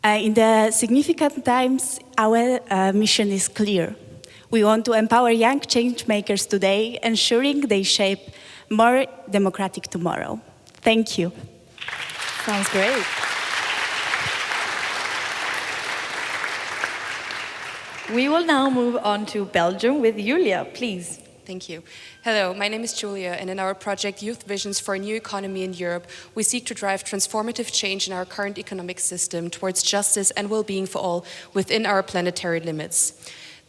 In the significant times, our mission is clear. We want to empower young change makers today, ensuring they shape more democratic tomorrow. Thank you. Sounds great. We will now move on to Belgium with Julia, please. Thank you. Hello, my name is Julia, and in our project Youth Visions for a New Economy in Europe, we seek to drive transformative change in our current economic system towards justice and well-being for all within our planetary limits.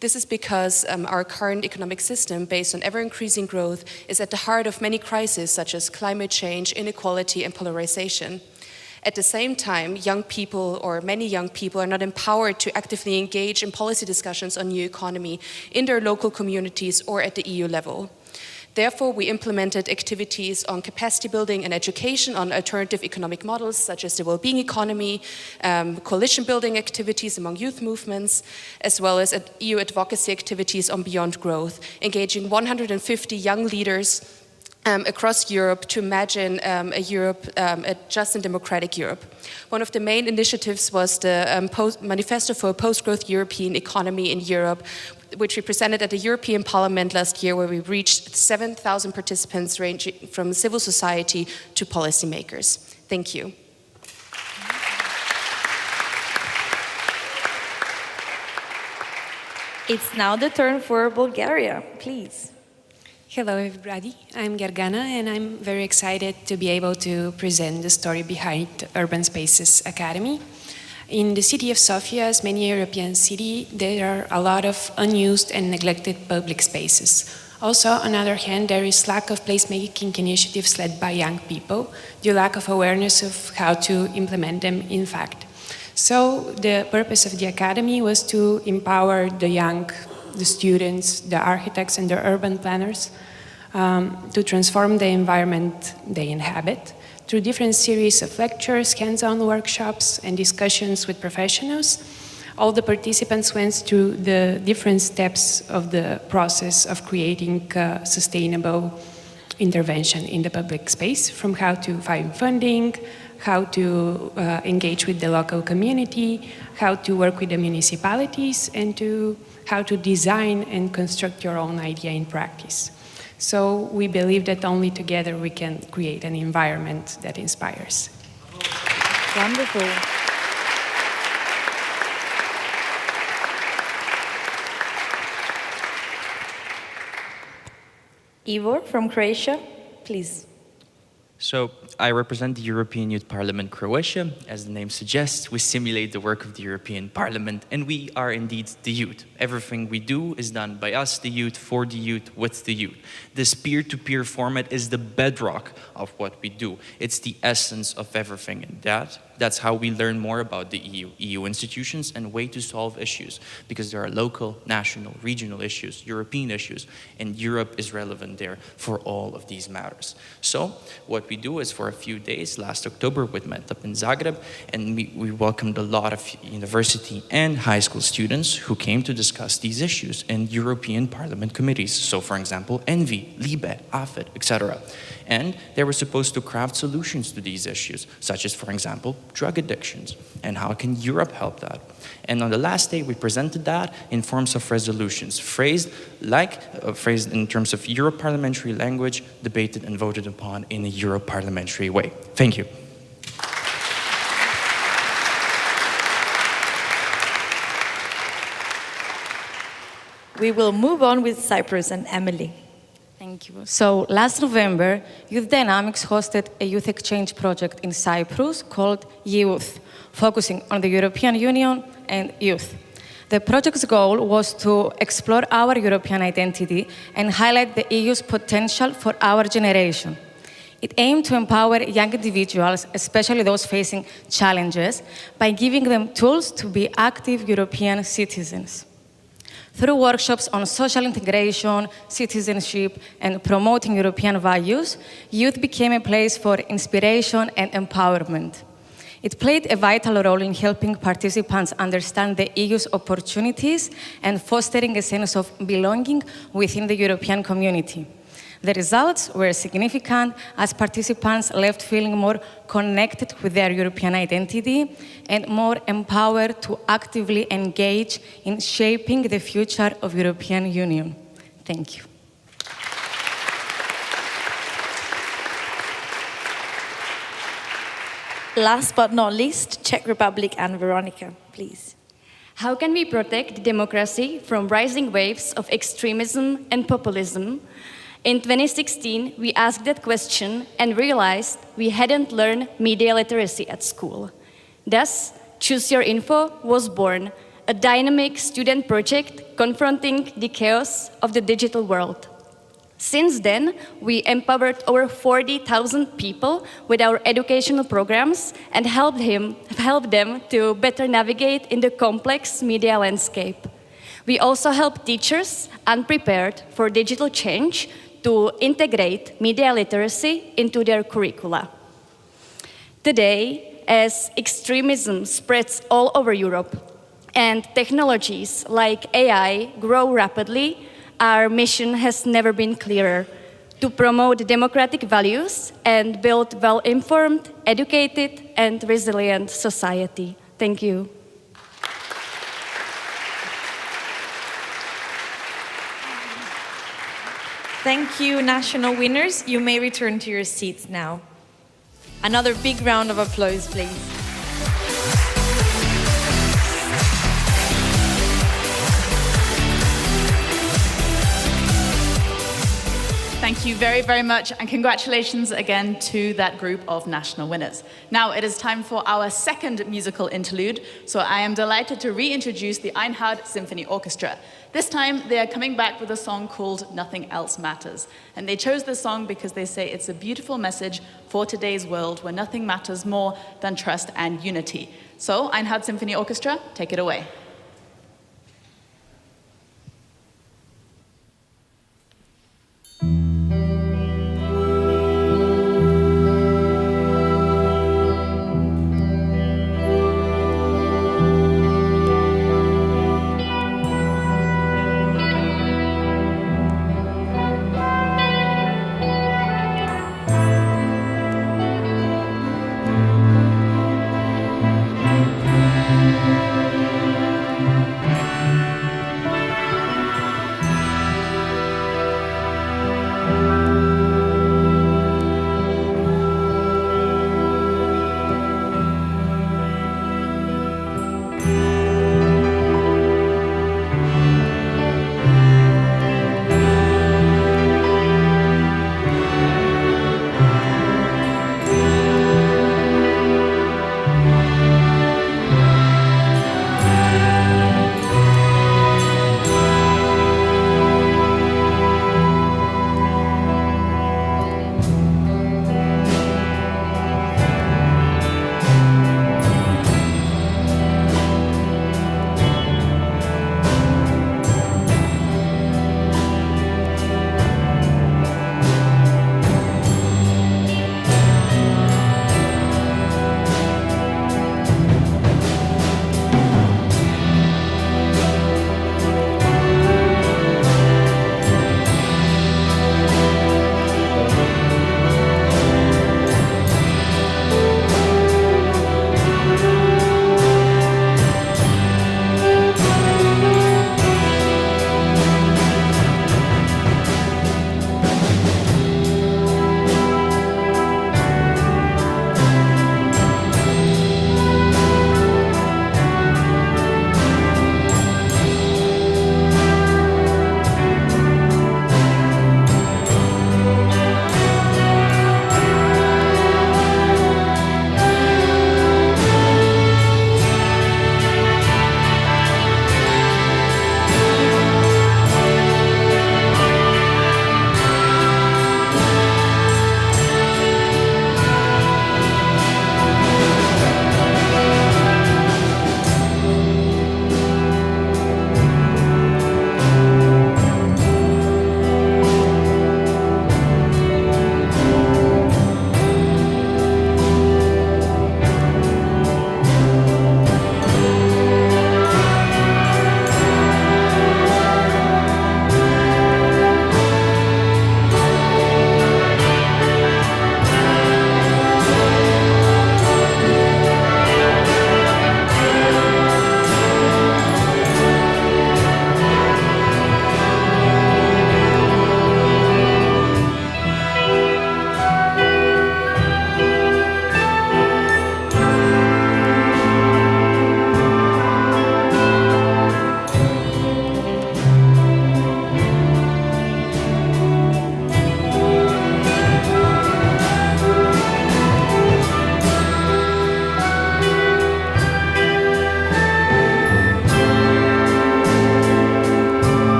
This is because our current economic system, based on ever-increasing growth, is at the heart of many crises such as climate change, inequality, and polarization. At the same time, young people, or many young people, are not empowered to actively engage in policy discussions on new economy in their local communities or at the EU level. Therefore, we implemented activities on capacity building and education on alternative economic models, such as the well-being economy, coalition building activities among youth movements, as well as EU advocacy activities on beyond growth, engaging 150 young leaders across Europe to imagine a just and democratic Europe. One of the main initiatives was the Manifesto for a Post-Growth European Economy in Europe, which we presented at the European Parliament last year, where we reached 7,000 participants ranging from civil society to policymakers. Thank you. It's now the turn for Bulgaria, please. Hello everybody, I'm Gergana and I'm very excited to be able to present the story behind Urban Spaces Academy. In the city of Sofia, as many European cities, there are a lot of unused and neglected public spaces. Also, on the other hand, there is lack of placemaking initiatives led by young people, due lack of awareness of how to implement them in fact. So the purpose of the academy was to empower the young, the students, the architects and the urban planners to transform the environment they inhabit through different series of lectures, hands-on workshops and discussions with professionals. All the participants went through the different steps of the process of creating sustainable intervention in the public space, from how to find funding, how to engage with the local community, how to work with the municipalities, and how to design and construct your own idea in practice. So we believe that only together we can create an environment that inspires. Wonderful. Ivor from Croatia, please. So I represent the European Youth Parliament Croatia. As the name suggests, we simulate the work of the European Parliament, and we are indeed the youth. Everything we do is done by us, the youth, for the youth, with the youth. This peer-to-peer format is the bedrock of what we do. It's the essence of everything, and that's how we learn more about the EU institutions and way to solve issues, because there are local, national, regional issues, European issues, and Europe is relevant there for all of these matters. So what we do is, for a few days, last October, we met up in Zagreb, and we welcomed a lot of university and high school students who came to discuss these issues in European Parliament committees. So, for example, ENVI, LIBE, AFET, etc. And they were supposed to craft solutions to these issues, such as, for example, drug addictions, and how can Europe help that? And on the last day, we presented that in forms of resolutions, phrased in terms of Euro parliamentary language, debated and voted upon in a Euro parliamentary way. Thank you. We will move on with Cyprus and Emily. Thank you. So last November, Youth Dynamics hosted a youth exchange project in Cyprus called Youth, focusing on the European Union and youth. The project's goal was to explore our European identity and highlight the EU's potential for our generation. It aimed to empower young individuals, especially those facing challenges, by giving them tools to be active European citizens. Through workshops on social integration, citizenship, and promoting European values, youth became a place for inspiration and empowerment. It played a vital role in helping participants understand the EU's opportunities and fostering a sense of belonging within the European community. The results were significant as participants left feeling more connected with their European identity and more empowered to actively engage in shaping the future of European Union. Thank you. Last but not least, Czech Republic and Veronica, please. How can we protect democracy from rising waves of extremism and populism? In 2016, we asked that question and realized we hadn't learned media literacy at school. Thus, Choose Your Info was born, a dynamic student project confronting the chaos of the digital world. Since then, we empowered over 40,000 people with our educational programs and helped them to better navigate in the complex media landscape. We also help teachers unprepared for digital change to integrate media literacy into their curricula. Today, as extremism spreads all over Europe and technologies like AI grow rapidly, our mission has never been clearer: to promote democratic values and build well-informed, educated, and resilient society. Thank you. Thank you, national winners. You may return to your seats now. Another big round of applause, please. Thank you very, very much, and congratulations again to that group of national winners. Now it is time for our second musical interlude, so I am delighted to reintroduce the Einhard Symphony Orchestra. This time they are coming back with a song called Nothing Else Matters, and they chose this song because they say it's a beautiful message for today's world where nothing matters more than trust and unity. So Einhard Symphony Orchestra, take it away.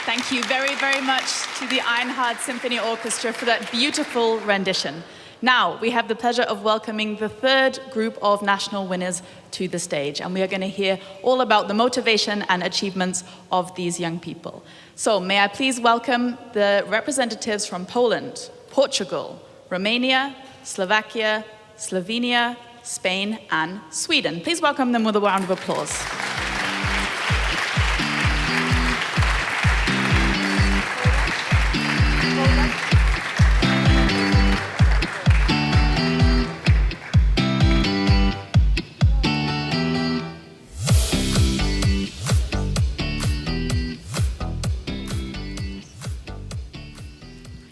Thank you very, very much to the Einhard Symphony Orchestra for that beautiful rendition. Now, we have the pleasure of welcoming the third group of national winners to the stage, and we are going to hear all about the motivation and achievements of these young people. So, may I please welcome the representatives from Poland, Portugal, Romania, Slovakia, Slovenia, Spain, and Sweden. Please welcome them with a round of applause.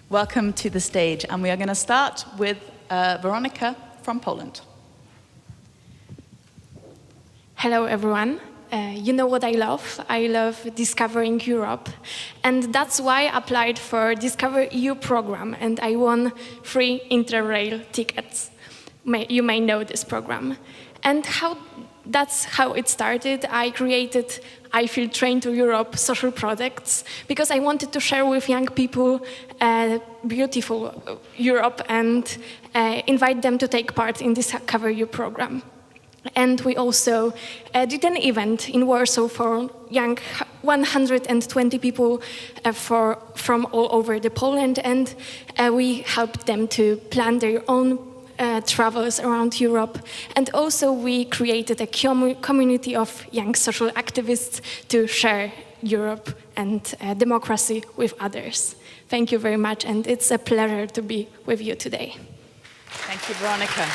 Welcome to the stage, and we are going to start with Veronica from Poland. Hello, everyone. You know what I love? I love discovering Europe, and that's why I applied for Discover EU program, and I won free Interrail tickets. You may know this program. And that's how it started. I created I Feel Train to Europe social projects because I wanted to share with young people beautiful Europe and invite them to take part in this Discover EU program. And we also did an event in Warsaw for young 120 people from all over the Poland, and we helped them to plan their own travels around Europe. And also we created a community of young social activists to share Europe and democracy with others. Thank you very much, and it's a pleasure to be with you today. Thank you, Veronica.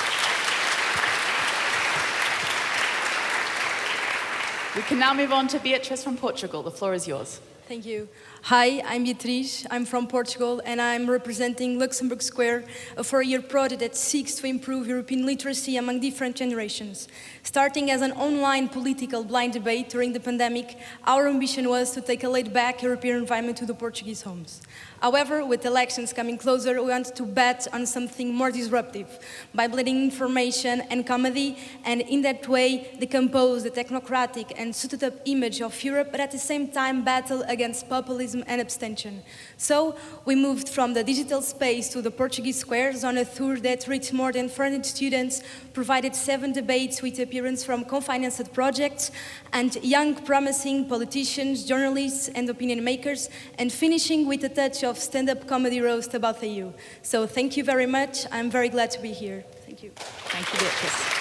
We can now move on to Beatrice from Portugal. The floor is yours. Thank you. Hi, I'm Beatriz. I'm from Portugal, and I'm representing Luxembourg Square, a 4-year project that seeks to improve European literacy among different generations. Starting as an online political blind debate during the pandemic, our ambition was to take a laid-back European environment to the Portuguese homes. However, with elections coming closer, we want to bet on something more disruptive by blending information and comedy, and in that way decompose the technocratic and suited-up image of Europe, but at the same time battle against populism and abstention. So we moved from the digital space to the Portuguese squares on a tour that reached more than 400 students, provided 7 debates with appearance from co-financed projects and young promising politicians, journalists and opinion makers, and finishing with a touch of stand-up comedy roast about the EU. So thank you very much. I'm very glad to be here. Thank you. Thank you, Beatrice.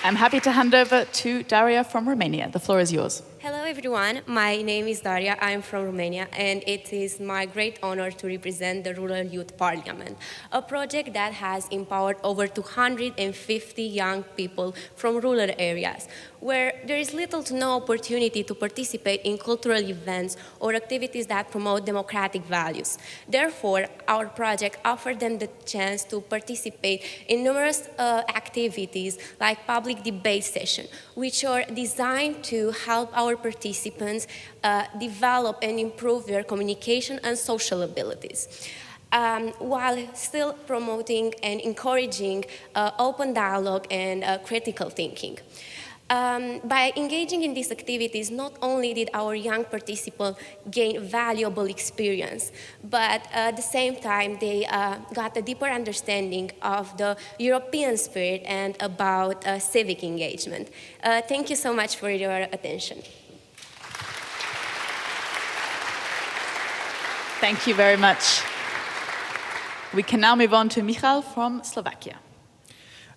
I'm happy to hand over to Daria from Romania. The floor is yours. Hello everyone, my name is Daria, I'm from Romania, and it is my great honor to represent the Rural Youth Parliament, a project that has empowered over 250 young people from rural areas, where there is little to no opportunity to participate in cultural events or activities that promote democratic values. Therefore, our project offered them the chance to participate in numerous activities like public debate sessions, which are designed to help our participants develop and improve their communication and social abilities, while still promoting and encouraging open dialogue and critical thinking. By engaging in these activities, not only did our young participants gain valuable experience, but at the same time they got a deeper understanding of the European spirit and about civic engagement. Thank you so much for your attention. Thank you very much. We can now move on to Michal from Slovakia.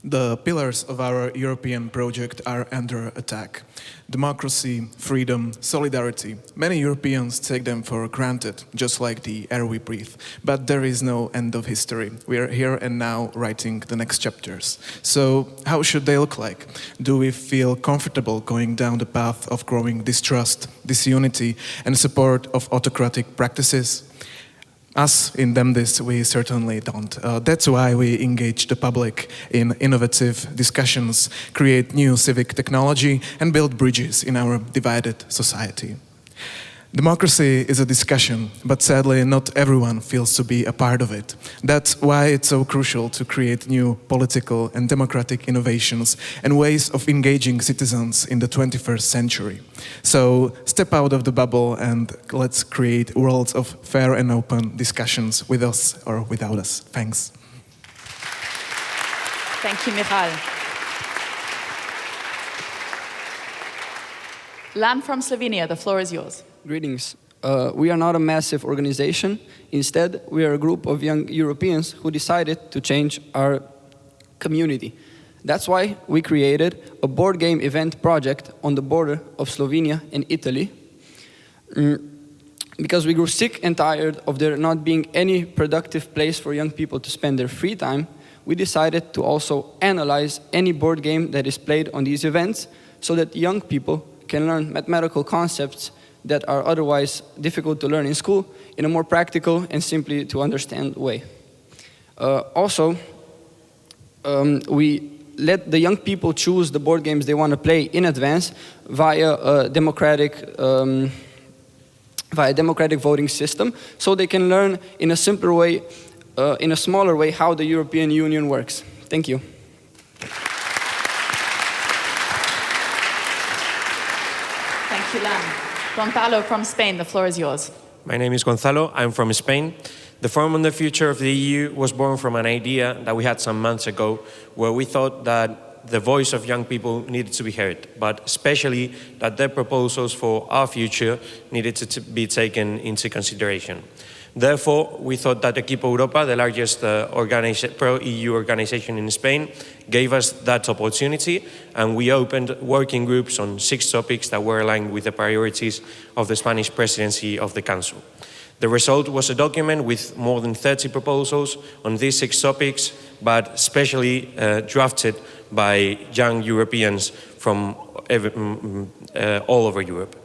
The pillars of our European project are under attack. Democracy, freedom, solidarity. Many Europeans take them for granted, just like the air we breathe. But there is no end of history. We are here and now writing the next chapters. So how should they look like? Do we feel comfortable going down the path of growing distrust, disunity, and support of autocratic practices? Us in Demdis, we certainly don't. That's why we engage the public in innovative discussions, create new civic technology, and build bridges in our divided society. Democracy is a discussion, but sadly not everyone feels to be a part of it. That's why it's so crucial to create new political and democratic innovations and ways of engaging citizens in the 21st century. So step out of the bubble and let's create worlds of fair and open discussions with us or without us. Thanks. Thank you, Michal. Lan from Slovenia, the floor is yours. Greetings. We are not a massive organization. Instead, we are a group of young Europeans who decided to change our community. That's why we created a board game event project on the border of Slovenia and Italy. Because we grew sick and tired of there not being any productive place for young people to spend their free time, we decided to also analyze any board game that is played on these events so that young people can learn mathematical concepts that are otherwise difficult to learn in school in a more practical and simply to understand way. We let the young people choose the board games they want to play in advance via a democratic voting system, so they can learn in a simpler way, in a smaller way, how the European Union works. Thank you. Thank you, Lan. Gonzalo from Spain, the floor is yours. My name is Gonzalo, I'm from Spain. The Forum on the Future of the EU was born from an idea that we had some months ago where we thought that the voice of young people needed to be heard, but especially that their proposals for our future needed to be taken into consideration. Therefore, we thought that Equipo Europa, the largest pro-EU organization in Spain, gave us that opportunity, and we opened working groups on 6 topics that were aligned with the priorities of the Spanish presidency of the Council. The result was a document with more than 30 proposals on these 6 topics, but specially drafted by young Europeans from all over Europe.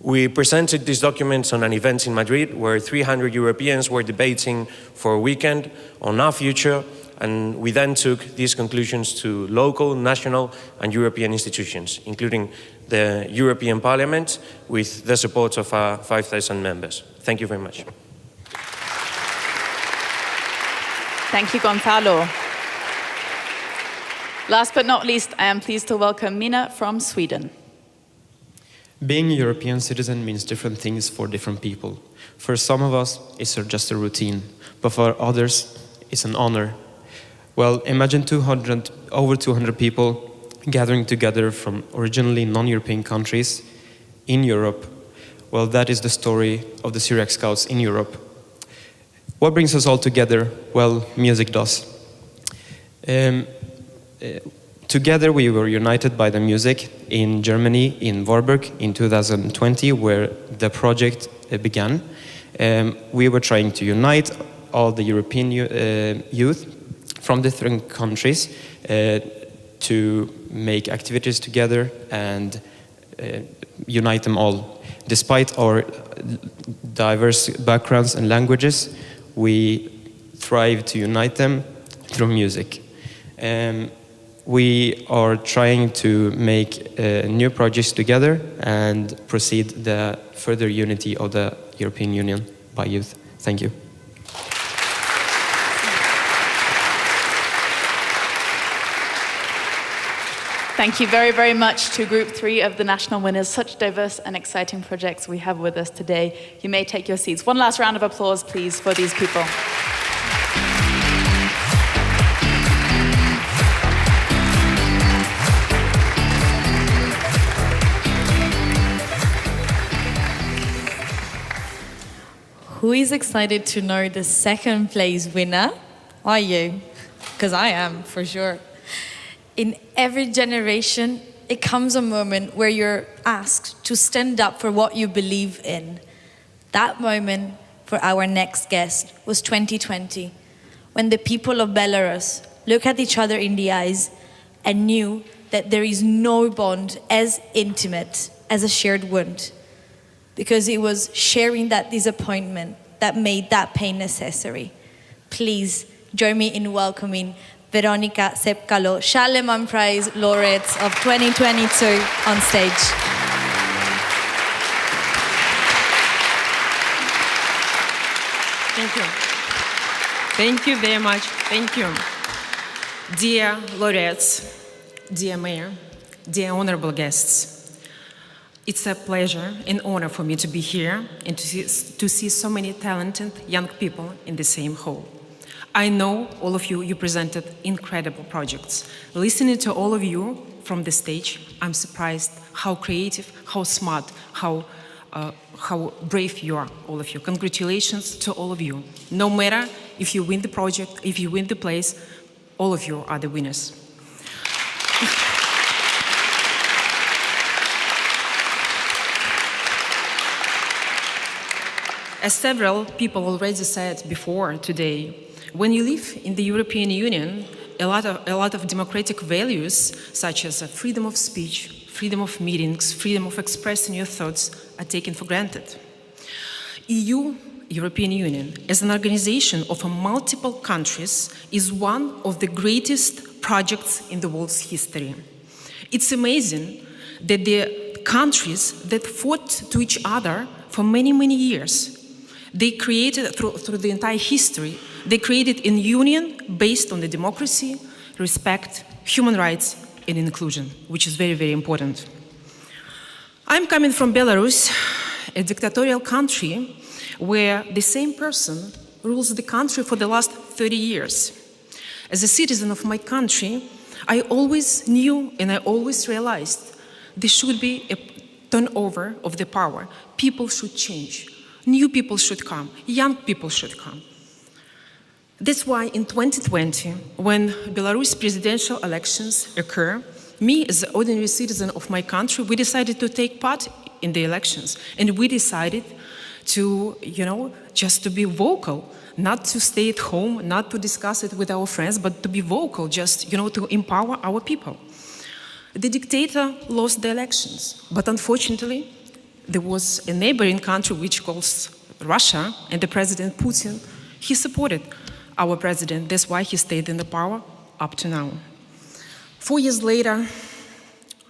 We presented these documents on an event in Madrid where 300 Europeans were debating for a weekend on our future, and we then took these conclusions to local, national and European institutions, including the European Parliament, with the support of our 5,000 members. Thank you very much. Thank you, Gonzalo. Last but not least, I am pleased to welcome Mina from Sweden. Being a European citizen means different things for different people. For some of us, it's just a routine, but for others, it's an honor. Well, imagine over 200 people gathering together from originally non-European countries in Europe. Well, that is the story of the Syriac Scouts in Europe. What brings us all together? Well, music does. Together we were united by the music in Germany, in Warburg, in 2020, where the project began. We were trying to unite all the European youth from different countries to make activities together and unite them all. Despite our diverse backgrounds and languages, we thrive to unite them through music. We are trying to make new projects together and proceed the further unity of the European Union by youth. Thank you. Thank you very, very much to Group 3 of the national winners. Such diverse and exciting projects we have with us today. You may take your seats. One last round of applause, please, for these people. Who is excited to know the second place winner? Are you? Because I am, for sure. In every generation, it comes a moment where you're asked to stand up for what you believe in. That moment for our next guest was 2020, when the people of Belarus looked at each other in the eyes and knew that there is no bond as intimate as a shared wound. Because it was sharing that disappointment that made that pain necessary. Please join me in welcoming Veronika Sepkalo, Charlemagne Prize laureate of 2022 on stage. Thank you. Thank you very much. Thank you. Dear laureates, dear mayor, dear honorable guests, it's a pleasure and honor for me to be here and to see so many talented young people in the same hall. I know all of you presented incredible projects. Listening to all of you from the stage, I'm surprised how creative, how smart, how brave you are, all of you. Congratulations to all of you. No matter if you win the project, if you win the place, all of you are the winners. As several people already said before today, when you live in the European Union, a lot of democratic values, such as freedom of speech, freedom of meetings, freedom of expressing your thoughts, are taken for granted. European Union, as an organization of multiple countries, is one of the greatest projects in the world's history. It's amazing that the countries that fought to each other for many, many years, they created, through the entire history, they created a union based on the democracy, respect, human rights, and inclusion, which is very, very important. I'm coming from Belarus, a dictatorial country where the same person rules the country for the last 30 years. As a citizen of my country, I always knew and I always realized there should be a turnover of the power. People should change. New people should come. Young people should come. That's why in 2020, when Belarus presidential elections occur, me as an ordinary citizen of my country, we decided to take part in the elections. And we decided to, just to be vocal, not to stay at home, not to discuss it with our friends, but to be vocal, just, to empower our people. The dictator lost the elections, but unfortunately, there was a neighboring country which calls Russia, and the President Putin, he supported our president. That's why he stayed in the power up to now. 4 years later,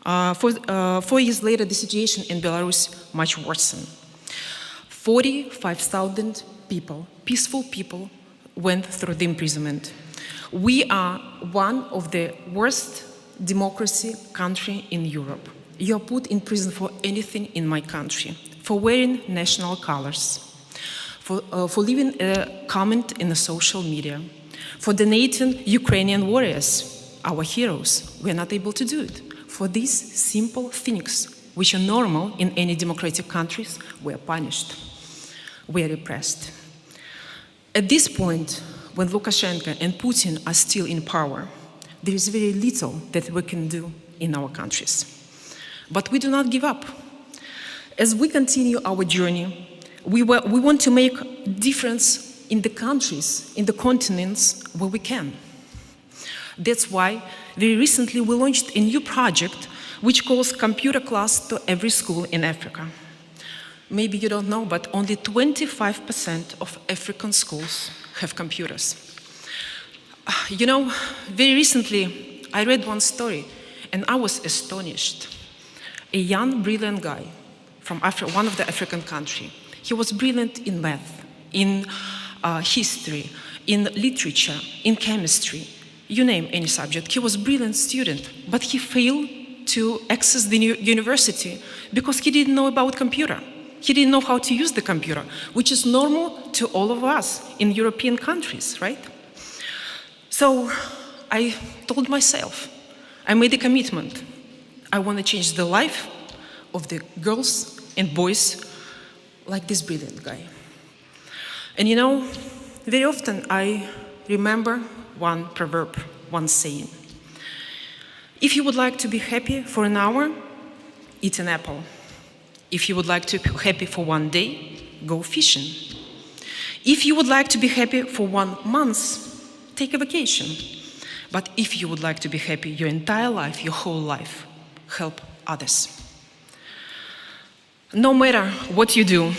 the situation in Belarus much worsened. 45,000 people, peaceful people, went through the imprisonment. We are one of the worst democracy country in Europe. You are put in prison for anything in my country, for wearing national colors, for leaving a comment in the social media, for donating Ukrainian warriors, our heroes. We are not able to do it. For these simple things, which are normal in any democratic countries, we are punished. We are repressed. At this point, when Lukashenko and Putin are still in power, there is very little that we can do in our countries. But we do not give up. As we continue our journey, we want to make a difference in the countries, in the continents where we can. That's why very recently we launched a new project which calls Computer Class to Every School in Africa. Maybe you don't know, but only 25% of African schools have computers. Very recently I read one story and I was astonished. A young, brilliant guy from one of the African countries. He was brilliant in math, in history, in literature, in chemistry, you name any subject. He was a brilliant student, but he failed to access the university because he didn't know about computer. He didn't know how to use the computer, which is normal to all of us in European countries, right? So I told myself, I made a commitment. I want to change the life of the girls and boys like this brilliant guy. And very often I remember one proverb, one saying. If you would like to be happy for an hour, eat an apple. If you would like to be happy for one day, go fishing. If you would like to be happy for 1 month, take a vacation. But if you would like to be happy your entire life, your whole life, help others. No matter what you do,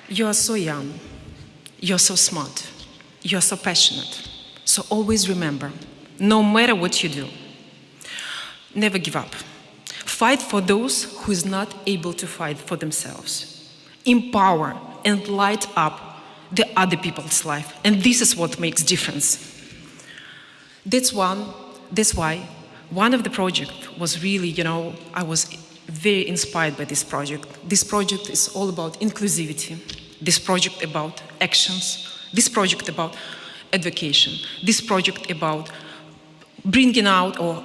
you are so young, you're so smart, you're so passionate. So always remember, no matter what you do. Never give up. Fight for those who is not able to fight for themselves. Empower and light up the other people's life. And this is what makes difference. That's why one of the project was really, I was very inspired by this project. This project is all about inclusivity. This project about actions. This project about education. This project about bringing out or,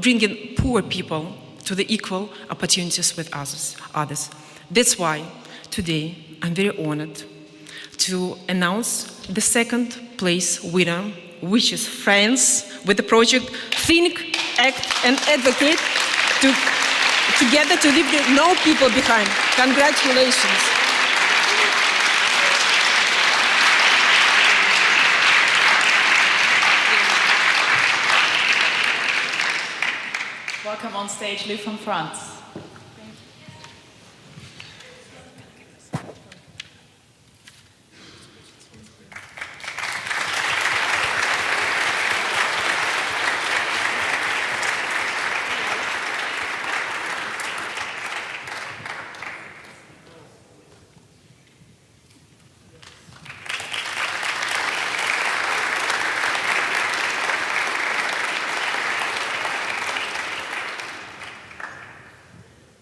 bringing poor people to the equal opportunities with others. That's why today I'm very honored to announce the second place winner, which is France, with the project Think, Act and Advocate together to leave no people behind. Congratulations. Welcome on stage, Lou from France.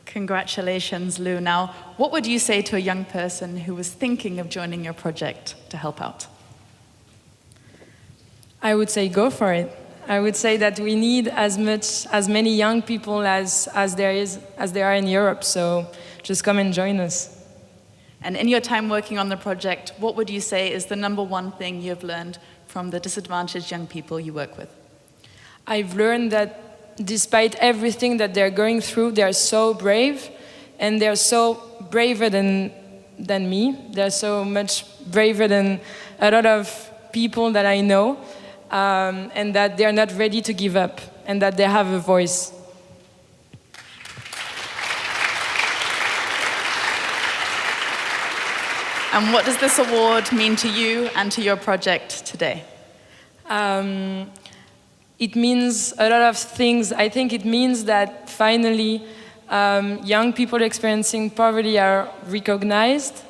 Congratulations, Lou. Now, what would you say to a young person who was thinking of joining your project to help out? I would say go for it. I would say that we need as many young people as there are in Europe, so just come and join us. And in your time working on the project, what would you say is the number one thing you've learned from the disadvantaged young people you work with? I've learned that despite everything that they're going through, they're so brave, and they're so braver than me. They're so much braver than a lot of people that I know, and that they're not ready to give up, and that they have a voice. And what does this award mean to you and to your project today? It means a lot of things. I think it means that finally young people experiencing poverty are recognized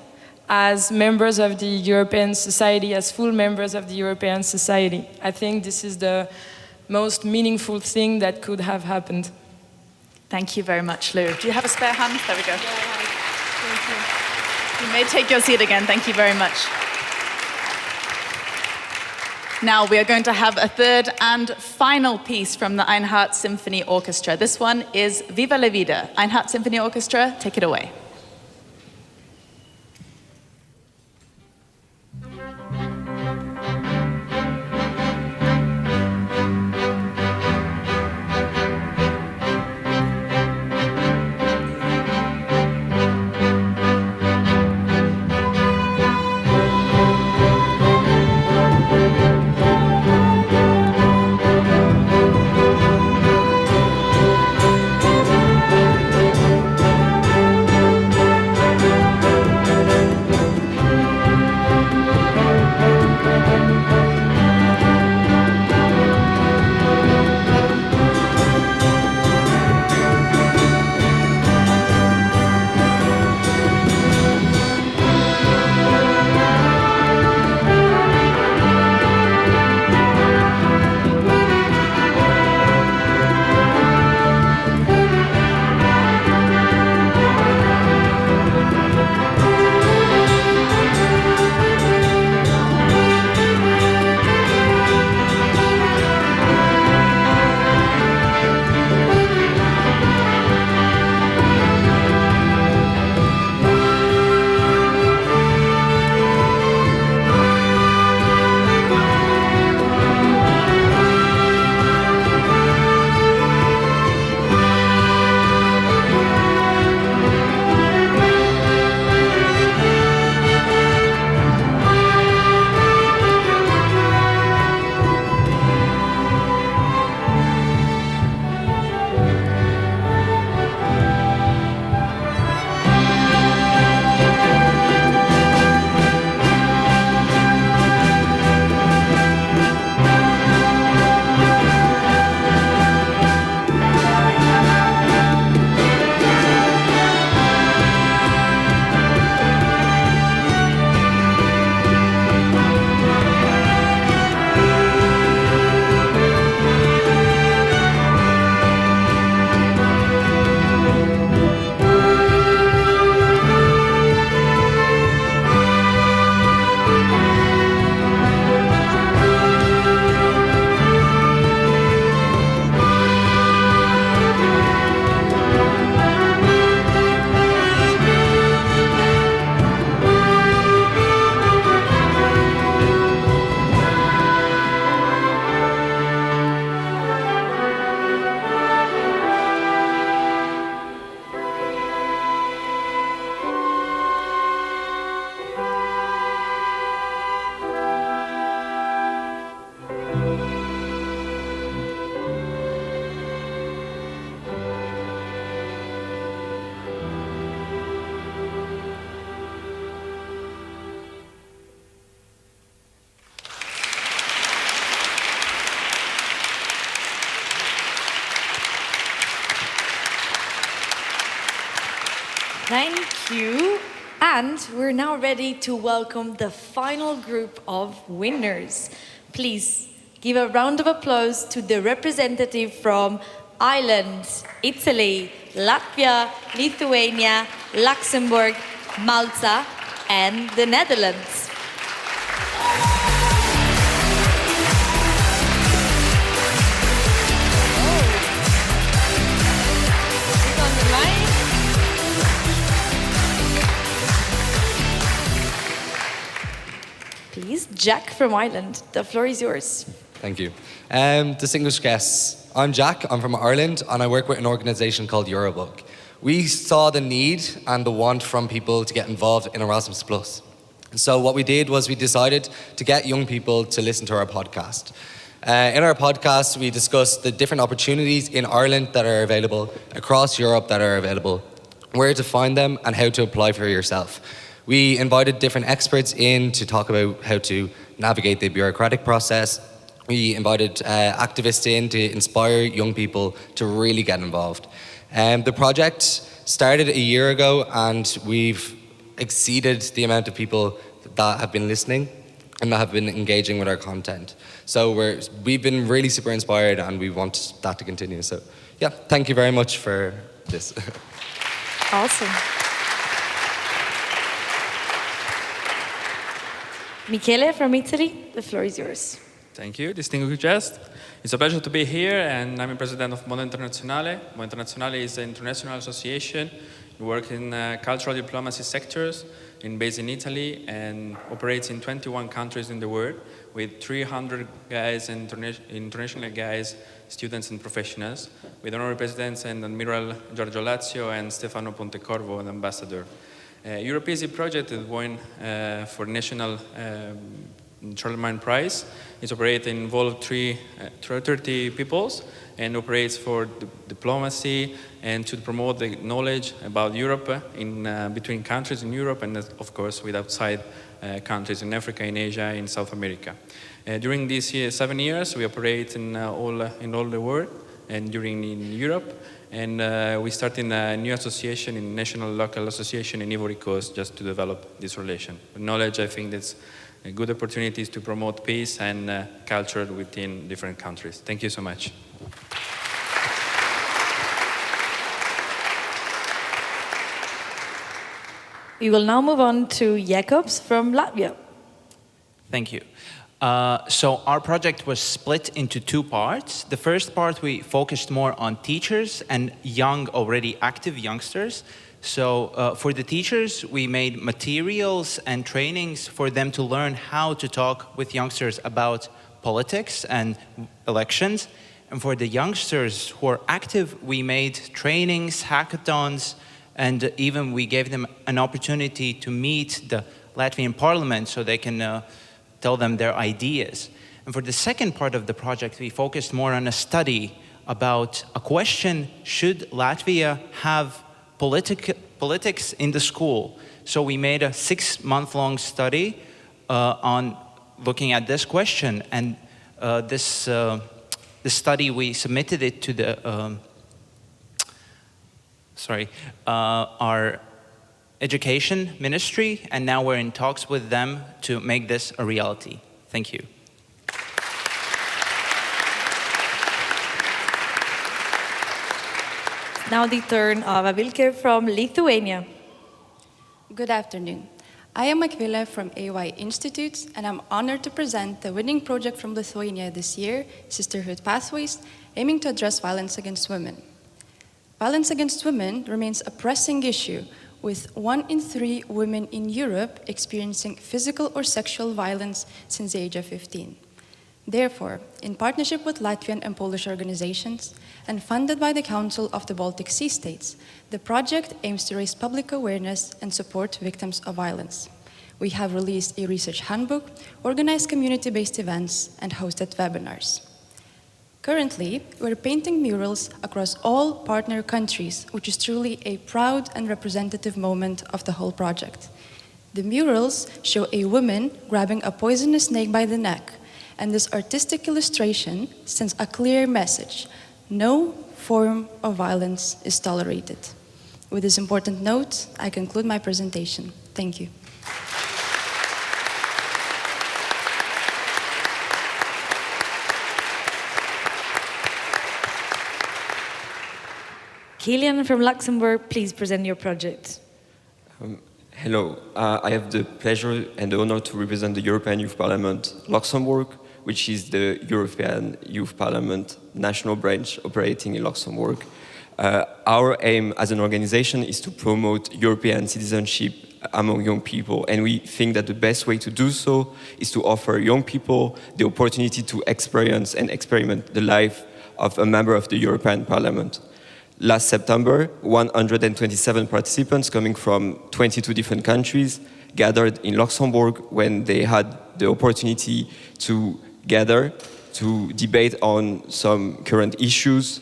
as members of the European society, as full members of the European society. I think this is the most meaningful thing that could have happened. Thank you very much, Lou. Do you have a spare hand? There we go. Thank you. You may take your seat again. Thank you very much. Now we are going to have a third and final piece from the Einhardt Symphony Orchestra. This one is Viva la Vida. Einhardt Symphony Orchestra, take it away. Thank you. And we're now ready to welcome the final group of winners. Please give a round of applause to the representative from Ireland, Italy, Latvia, Lithuania, Luxembourg, Malta, and the Netherlands. Please, Jack from Ireland, the floor is yours. Thank you. Distinguished guests, I'm Jack, I'm from Ireland, and I work with an organisation called Eurobug. We saw the need and the want from people to get involved in Erasmus+. And so what we did was we decided to get young people to listen to our podcast. In our podcast, we discussed the different opportunities in Ireland that are available, across Europe that are available, where to find them, and how to apply for yourself. We invited different experts in to talk about how to navigate the bureaucratic process. We invited activists in to inspire young people to really get involved. The project started a year ago, and we've exceeded the amount of people that have been listening and that have been engaging with our content. So we've been really super inspired, and we want that to continue. So yeah, thank you very much for this. Awesome. Michele from Italy, the floor is yours. Thank you, distinguished guest. It's a pleasure to be here, and I'm the president of Mondo Internazionale. Mondo Internazionale is an international association. We work in cultural diplomacy sectors, based in Italy, and operates in 21 countries in the world, with 300 guys, international guys, students and professionals, with honorary presidents and Admiral Giorgio Lazio and Stefano Pontecorvo, an ambassador. Europe is a project that won for National Charlemagne Prize. It operates and involves 30 peoples and operates for diplomacy and to promote the knowledge about Europe between countries in Europe and, of course, with outside countries in Africa, in Asia, in South America. During these 7 years, we operate in all the world and in Europe. And we started a new association, in National Local Association in Ivory Coast, just to develop this relation. With knowledge, I think that's a good opportunities to promote peace and culture within different countries. Thank you so much. We will now move on to Jakobs from Latvia. Thank you. So our project was split into two parts. The first part, we focused more on teachers and young, already active youngsters. So for the teachers, we made materials and trainings for them to learn how to talk with youngsters about politics and elections. And for the youngsters who are active, we made trainings, hackathons, and even we gave them an opportunity to meet the Latvian parliament so they can tell them their ideas. And for the second part of the project, we focused more on a study about a question: should Latvia have politics in the school? So we made a 6-month-long study on looking at this question, and this study, we submitted it to the our Education Ministry, and now we're in talks with them to make this a reality. Thank you. Now the turn of Avilke from Lithuania. Good afternoon. I am Akvilė from AY Institute, and I'm honored to present the winning project from Lithuania this year, Sisterhood Pathways, aiming to address violence against women. Violence against women remains a pressing issue, with 1 in 3 women in Europe experiencing physical or sexual violence since the age of 15. Therefore, in partnership with Latvian and Polish organizations, and funded by the Council of the Baltic Sea States, the project aims to raise public awareness and support victims of violence. We have released a research handbook, organized community-based events, and hosted webinars. Currently, we're painting murals across all partner countries, which is truly a proud and representative moment of the whole project. The murals show a woman grabbing a poisonous snake by the neck, and this artistic illustration sends a clear message: no form of violence is tolerated. With this important note, I conclude my presentation. Thank you. Kilian from Luxembourg, please present your project. Hello, I have the pleasure and the honor to represent the European Youth Parliament Luxembourg, which is the European Youth Parliament national branch operating in Luxembourg. Our aim as an organization is to promote European citizenship among young people, and we think that the best way to do so is to offer young people the opportunity to experience and experiment the life of a member of the European Parliament. Last September, 127 participants coming from 22 different countries gathered in Luxembourg when they had the opportunity to gather, to debate on some current issues.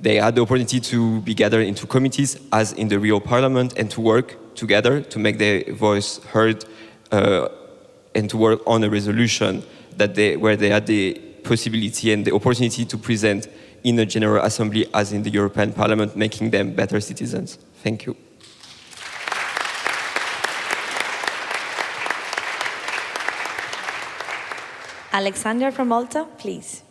They had the opportunity to be gathered into committees as in the real parliament and to work together to make their voice heard and to work on a resolution where they had the possibility and the opportunity to present in a General Assembly as in the European Parliament, making them better citizens. Thank you. Alexander from Malta, please.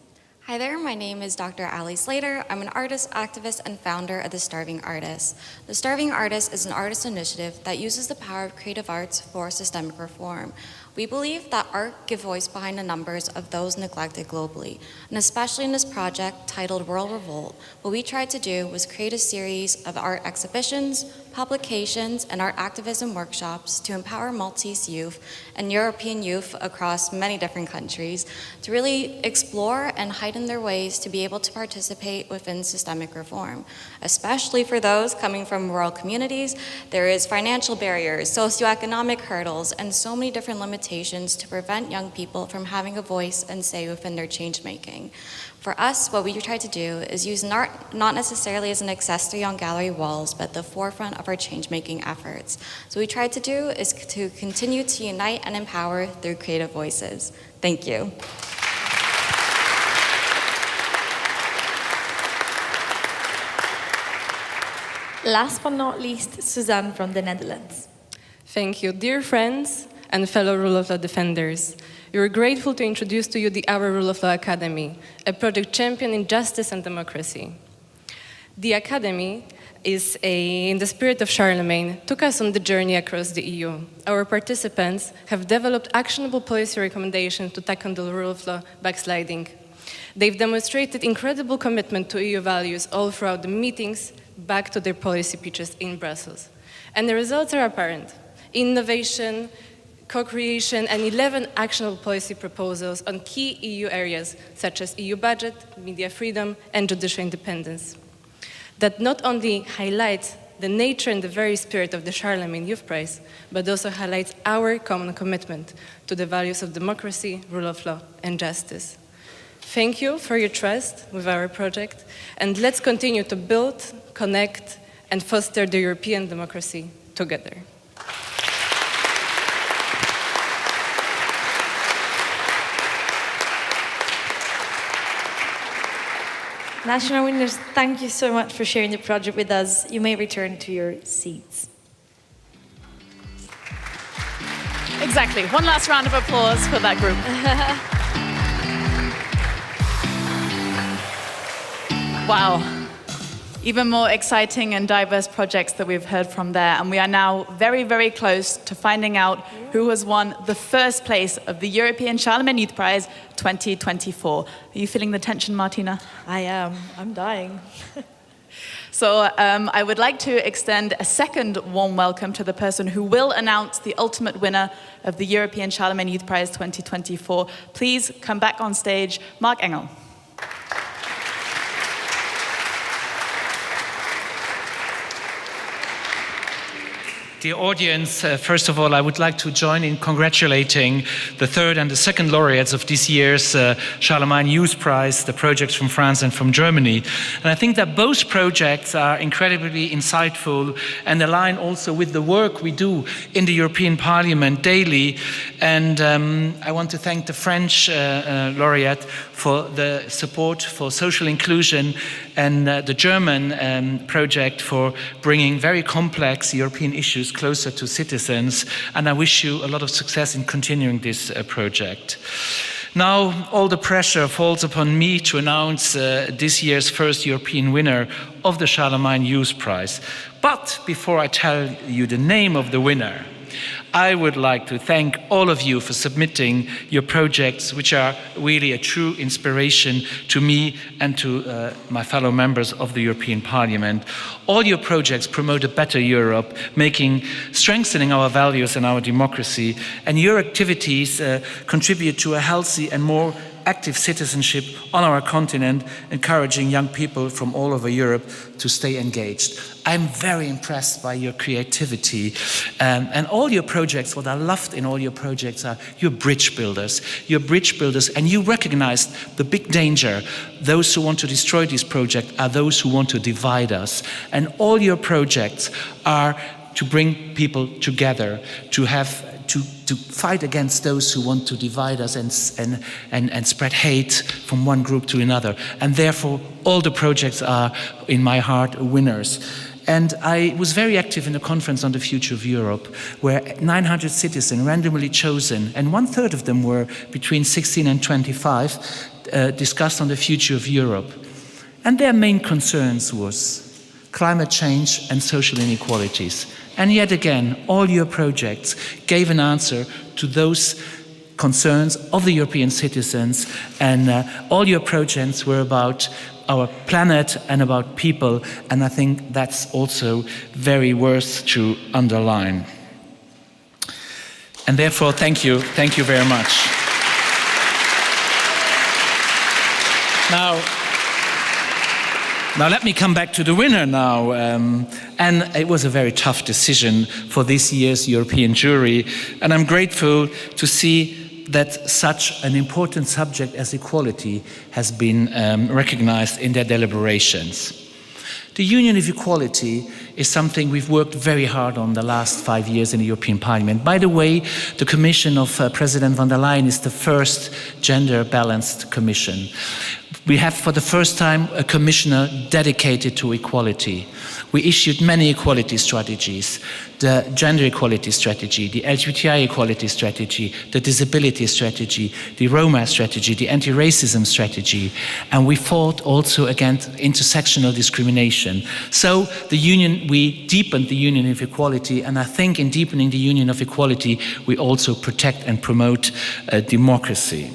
Hi there, my name is Dr. Ali Slater. I'm an artist, activist, and founder of The Starving Artist. The Starving Artist is an artist initiative that uses the power of creative arts for systemic reform. We believe that art gives voice behind the numbers of those neglected globally, and especially in this project titled World Revolt, what we tried to do was create a series of art exhibitions, publications, and art activism workshops to empower Maltese youth and European youth across many different countries to really explore and heighten their ways to be able to participate within systemic reform. Especially for those coming from rural communities, there is financial barriers, socioeconomic hurdles, and so many different limitations to prevent young people from having a voice and say within their change making. For us, what we try to do is use art not necessarily as an accessory on gallery walls, but the forefront of our change-making efforts. So what we try to do is to continue to unite and empower through creative voices. Thank you. Last but not least, Suzanne from the Netherlands. Thank you, dear friends and fellow Rule of Law defenders. We are grateful to introduce to you the Our Rule of Law Academy, a project champion in justice and democracy. The Academy is, in the spirit of Charlemagne, took us on the journey across the EU. Our participants have developed actionable policy recommendations to tackle the rule of law backsliding. They've demonstrated incredible commitment to EU values all throughout the meetings, back to their policy pitches in Brussels. And the results are apparent. Innovation, co-creation, and 11 actionable policy proposals on key EU areas, such as EU budget, media freedom, and judicial independence. That not only highlights the nature and the very spirit of the Charlemagne Youth Prize, but also highlights our common commitment to the values of democracy, rule of law, and justice. Thank you for your trust with our project, and let's continue to build, connect, and foster the European democracy together. National winners, thank you so much for sharing the project with us. You may return to your seats. Exactly. One last round of applause for that group. Wow. Even more exciting and diverse projects that we've heard from there. And we are now very, very close to finding out who has won the first place of the European Charlemagne Youth Prize 2024. Are you feeling the tension, Martina? I am. I'm dying. So I would like to extend a second warm welcome to the person who will announce the ultimate winner of the European Charlemagne Youth Prize 2024. Please come back on stage, Mark Engel. Dear audience, first of all, I would like to join in congratulating the third and the second laureates of this year's Charlemagne Youth Prize, the projects from France and from Germany. And I think that both projects are incredibly insightful and align also with the work we do in the European Parliament daily. And I want to thank the French laureate for the support for social inclusion and the German project for bringing very complex European issues closer to citizens. And I wish you a lot of success in continuing this project. Now, all the pressure falls upon me to announce this year's first European winner of the Charlemagne Youth Prize. But before I tell you the name of the winner, I would like to thank all of you for submitting your projects, which are really a true inspiration to me and to my fellow members of the European Parliament. All your projects promote a better Europe, strengthening our values and our democracy, and your activities contribute to a healthy and more active citizenship on our continent, encouraging young people from all over Europe to stay engaged. I'm very impressed by your creativity and all your projects. What I loved in all your projects are you're bridge builders, and you recognize the big danger. Those who want to destroy this project are those who want to divide us. And all your projects are to bring people together, to fight against those who want to divide us and spread hate from one group to another. And therefore, all the projects are, in my heart, winners. And I was very active in the conference on the future of Europe, where 900 citizens randomly chosen, and 1/3 of them were between 16 and 25, discussed on the future of Europe. And their main concerns was climate change and social inequalities. And yet again, all your projects gave an answer to those concerns of the European citizens, and all your projects were about our planet and about people, and I think that's also very worth to underline. And therefore, thank you very much. Now let me come back to the winner now. And it was a very tough decision for this year's European jury. And I'm grateful to see that such an important subject as equality has been recognized in their deliberations. The Union of Equality is something we've worked very hard on the last 5 years in the European Parliament. By the way, the Commission of President von der Leyen is the first gender-balanced commission. We have, for the first time, a commissioner dedicated to equality. We issued many equality strategies: the gender equality strategy, the LGBTI equality strategy, the disability strategy, the Roma strategy, the anti-racism strategy, and we fought also against intersectional discrimination. So we deepened the Union of Equality, and I think in deepening the Union of Equality, we also protect and promote democracy.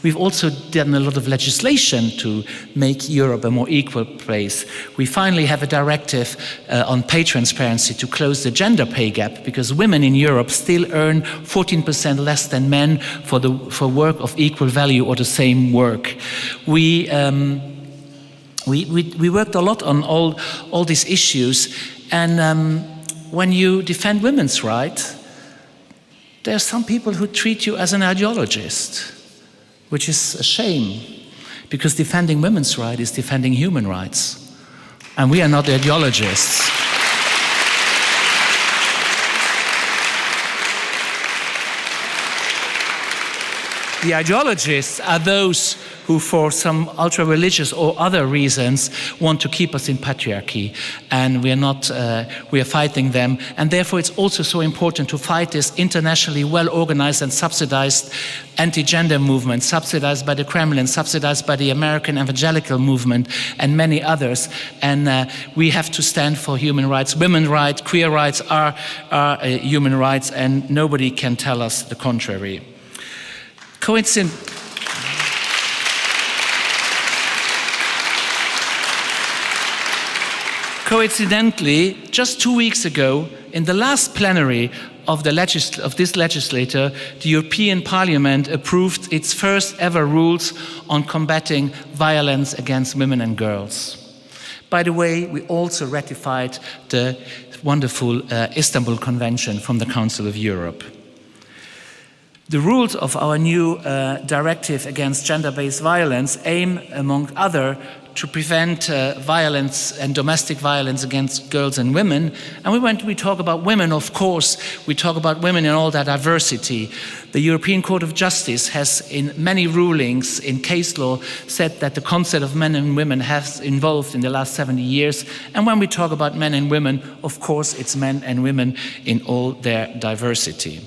We've also done a lot of legislation to make Europe a more equal place. We finally have a directive on pay transparency to close the gender pay gap, because women in Europe still earn 14% less than men for work of equal value or the same work. We worked a lot on all these issues, and when you defend women's rights, there are some people who treat you as an ideologist, which is a shame, because defending women's rights is defending human rights. And we are not ideologists. The ideologists are those who, for some ultra-religious or other reasons, want to keep us in patriarchy, and we are fighting them. And therefore, it's also so important to fight this internationally well-organized and subsidized anti-gender movement, subsidized by the Kremlin, subsidized by the American evangelical movement, and many others. And we have to stand for human rights. Women's rights, queer rights are human rights, and nobody can tell us the contrary. Coincidentally, just 2 weeks ago, in the last plenary of this legislature, the European Parliament approved its first ever rules on combating violence against women and girls. By the way, we also ratified the wonderful Istanbul Convention from the Council of Europe. The rules of our new directive against gender-based violence aim, among others, to prevent violence and domestic violence against girls and women. And we talk about women, of course. We talk about women in all their diversity. The European Court of Justice has, in many rulings in case law, said that the concept of men and women has evolved in the last 70 years. And when we talk about men and women, of course, it's men and women in all their diversity.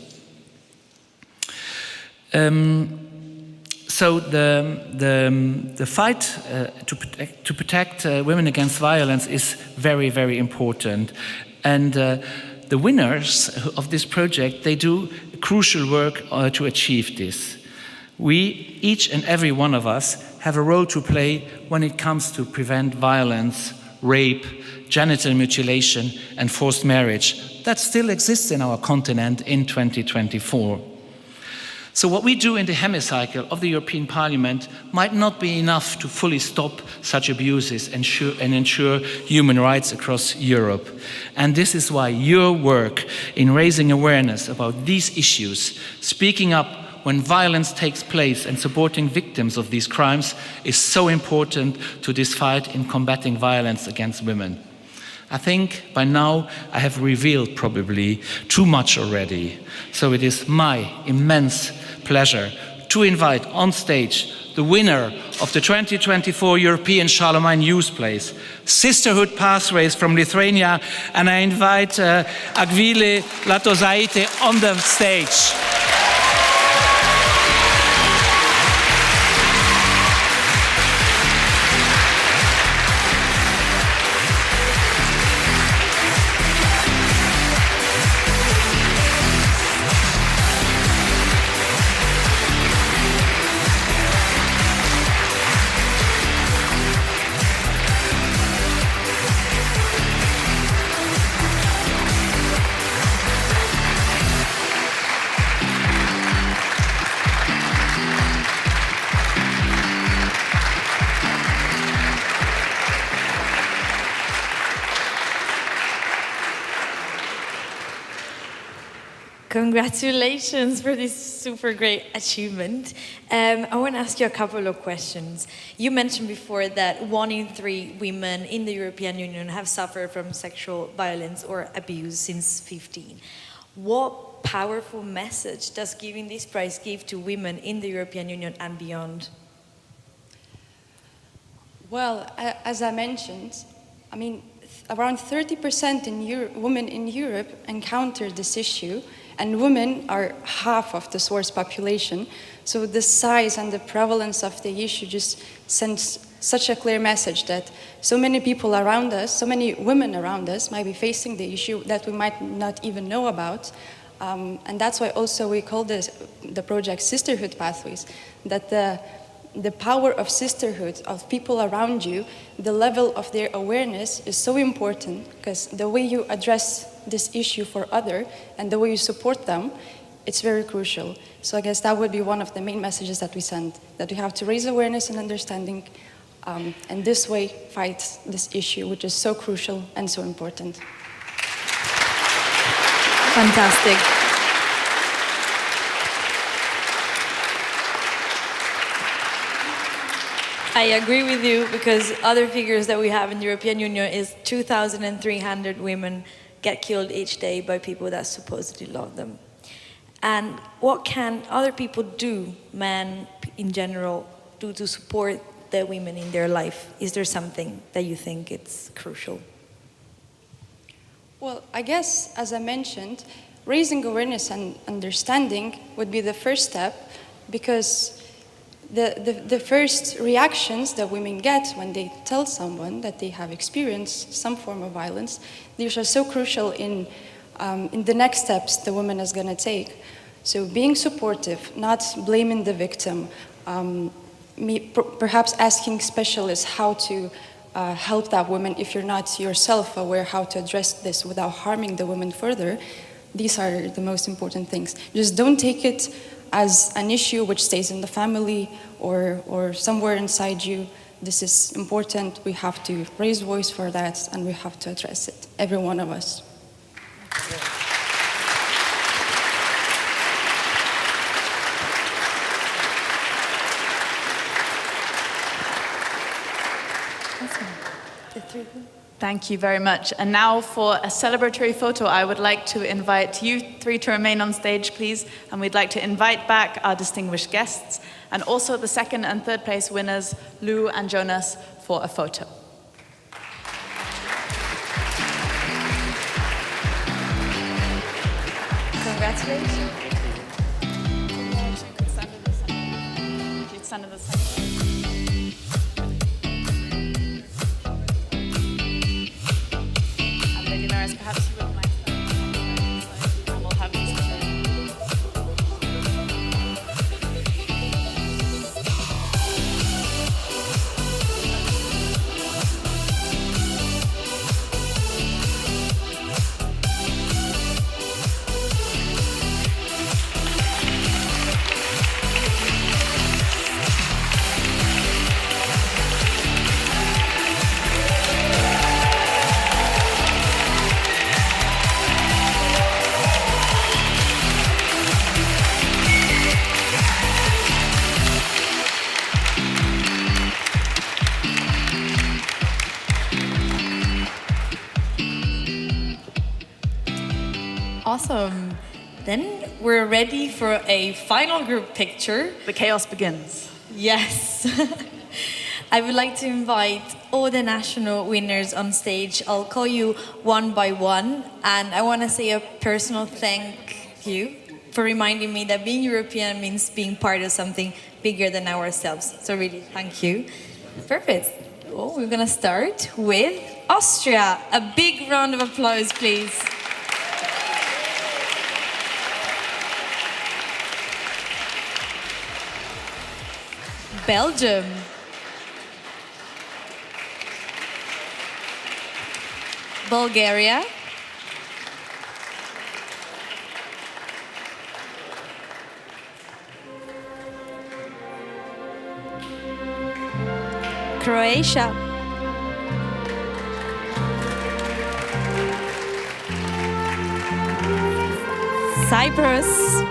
So the fight to protect women against violence is very, very important. And the winners of this project, they do crucial work to achieve this. We, each and every one of us, have a role to play when it comes to prevent violence, rape, genital mutilation, and forced marriage that still exists in our continent in 2024. So what we do in the hemicycle of the European Parliament might not be enough to fully stop such abuses and ensure human rights across Europe. And this is why your work in raising awareness about these issues, speaking up when violence takes place and supporting victims of these crimes is so important to this fight in combating violence against women. I think by now I have revealed probably too much already. So it is my immense pleasure to invite on stage the winner of the 2024 European Charlemagne Youth Plays, Sisterhood Pathways from Lithuania, and I invite Agvile Latozaite on the stage. Congratulations for this super great achievement. I want to ask you a couple of questions. You mentioned before that 1 in 3 women in the European Union have suffered from sexual violence or abuse since 15. What powerful message does giving this prize give to women in the European Union and beyond? Well, as I mentioned, I mean, around 30% women in Europe encounter this issue, and women are half of the source population. So the size and the prevalence of the issue just sends such a clear message that so many people around us, so many women around us might be facing the issue that we might not even know about. And that's why also we call the project Sisterhood Pathways, that the power of sisterhood, of people around you, the level of their awareness is so important, because the way you address this issue for others and the way you support them, it's very crucial. So I guess that would be one of the main messages that we send, that we have to raise awareness and understanding, and this way fight this issue, which is so crucial and so important. Fantastic. I agree with you, because other figures that we have in the European Union is 2,300 women get killed each day by people that supposedly love them. And what can other people do, men in general, do to support the women in their life? Is there something that you think it's crucial? Well, I guess, as I mentioned, raising awareness and understanding would be the first step, because the first reactions that women get when they tell someone that they have experienced some form of violence, these are so crucial in the next steps the woman is going to take. So being supportive, not blaming the victim, perhaps asking specialists how to help that woman if you're not yourself aware how to address this without harming the woman further. These are the most important things. Just don't take it as an issue which stays in the family or somewhere inside you. This is important. We have to raise voice for that, and we have to address it, every one of us. Thank you very much. And now for a celebratory photo, I would like to invite you three to remain on stage, please. And we'd like to invite back our distinguished guests and also the second and third place winners, Lou and Jonas, for a photo. Congratulations. Stand in the center. And Lady Maris, perhaps you would mind standing and we'll have these Awesome. Then we're ready for a final group picture. The chaos begins. Yes. I would like to invite all the national winners on stage. I'll call you one by one, and I want to say a personal thank you for reminding me that being European means being part of something bigger than ourselves. So really, thank you. Perfect. Oh, we're going to start with Austria. A big round of applause, please. Belgium. Bulgaria. Croatia. Cyprus.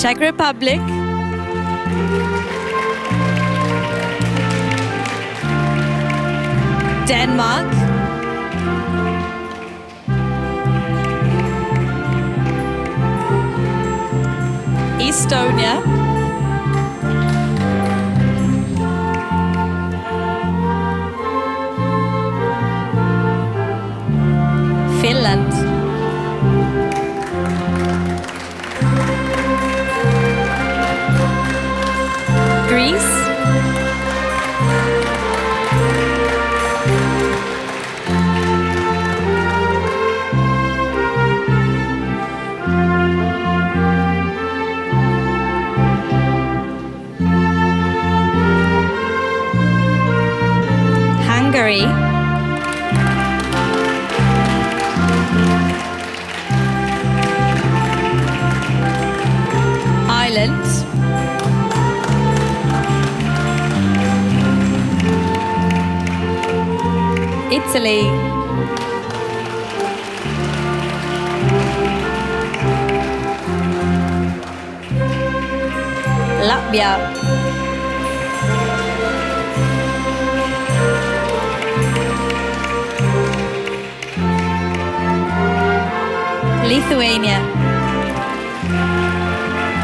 Czech Republic. Denmark. Estonia. Finland. Greece. Hungary. Ireland. Italy. Latvia. Lithuania.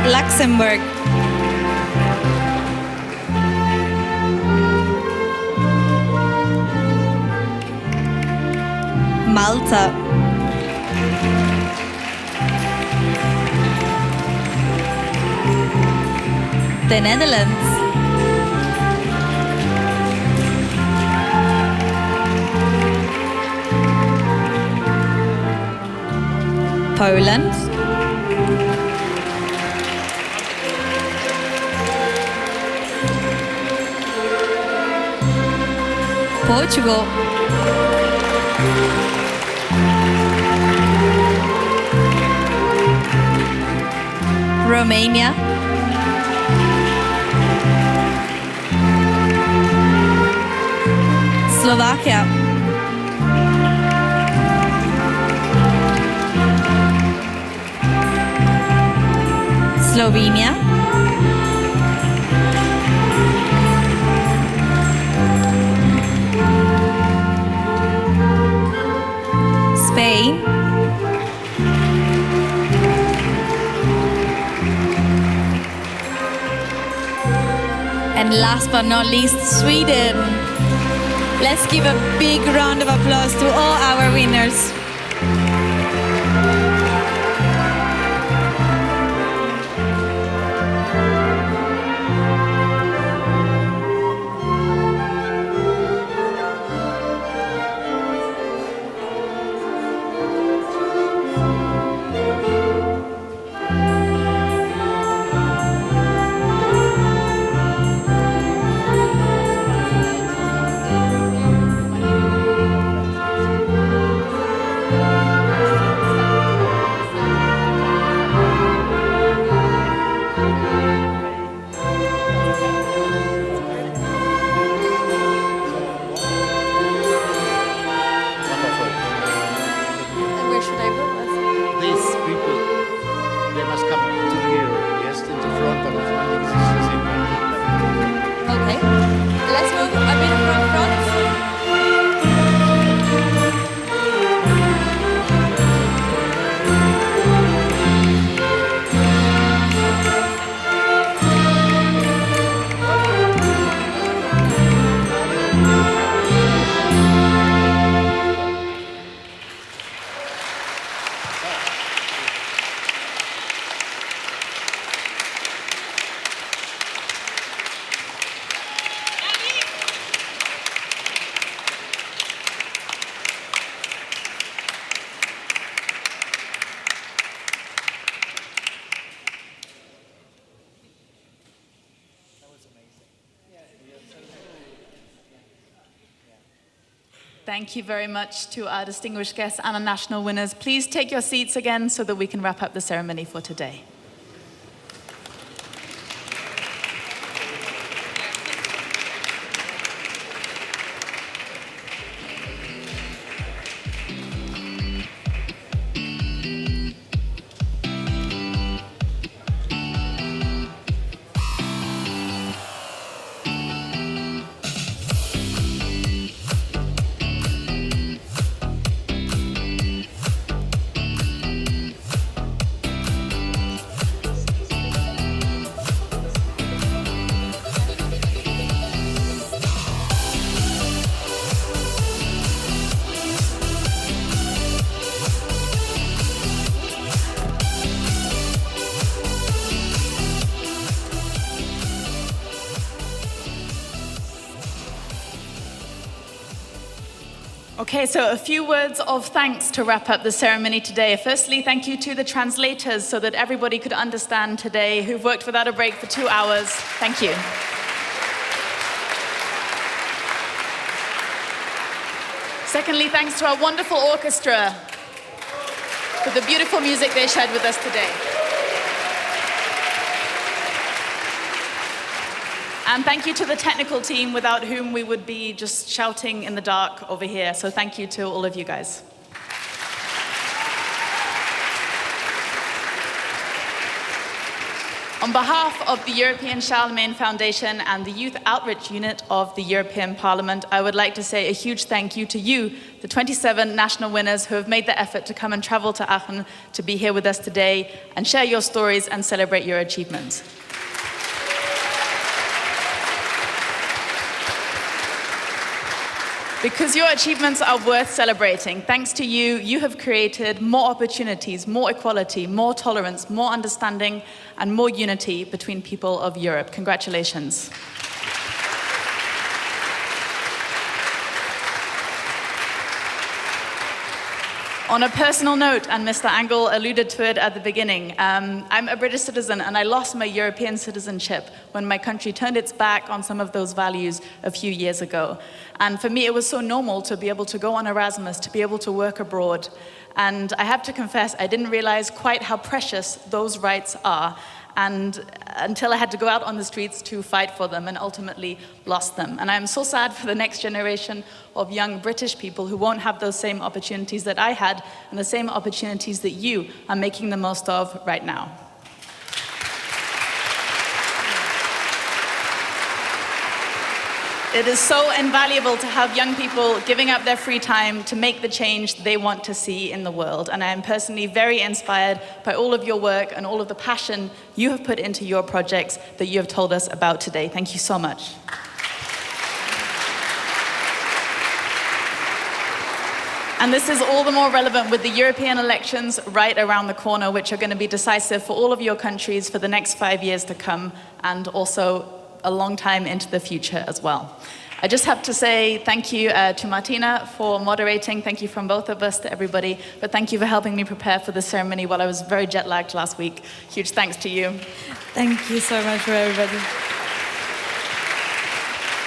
Luxembourg. Malta. The Netherlands. Poland. Portugal. Romania. Slovakia. Slovenia. last but not least, Sweden. Let's give a big round of applause to all our winners. Where should I go? These people, they must come to here, yes, in the front of the Okay. Let's move a bit from front. Thank you very much to our distinguished guests and our national winners. Please take your seats again so that we can wrap up the ceremony for today. Okay, so a few words of thanks to wrap up the ceremony today. Firstly, thank you to the translators so that everybody could understand today, who've worked without a break for 2 hours. Thank you. Secondly, thanks to our wonderful orchestra for the beautiful music they shared with us today. And thank you to the technical team, without whom we would be just shouting in the dark over here. So thank you to all of you guys. On behalf of the European Charlemagne Foundation and the Youth Outreach Unit of the European Parliament, I would like to say a huge thank you to you, the 27 national winners who have made the effort to come and travel to Aachen to be here with us today and share your stories and celebrate your achievements. Because your achievements are worth celebrating. Thanks to you, you have created more opportunities, more equality, more tolerance, more understanding, and more unity between people of Europe. Congratulations. On a personal note, and Mr. Angel alluded to it at the beginning, I'm a British citizen and I lost my European citizenship when my country turned its back on some of those values a few years ago. And for me, it was so normal to be able to go on Erasmus, to be able to work abroad. And I have to confess, I didn't realize quite how precious those rights are, and until I had to go out on the streets to fight for them and ultimately lost them. And I'm so sad for the next generation of young British people who won't have those same opportunities that I had and the same opportunities that you are making the most of right now. It is so invaluable to have young people giving up their free time to make the change they want to see in the world. And I am personally very inspired by all of your work and all of the passion you have put into your projects that you have told us about today. Thank you so much. And this is all the more relevant with the European elections right around the corner, which are going to be decisive for all of your countries for the next 5 years to come, and also a long time into the future as well. I just have to say thank you to Martina for moderating. Thank you from both of us to everybody. But thank you for helping me prepare for the ceremony while I was very jet-lagged last week. Huge thanks to you. Thank you so much for everybody.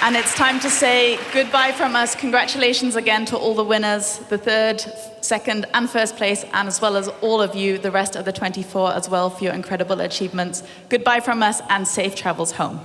And it's time to say goodbye from us. Congratulations again to all the winners, the third, second, and first place, and as well as all of you, the rest of the 24 as well, for your incredible achievements. Goodbye from us and safe travels home.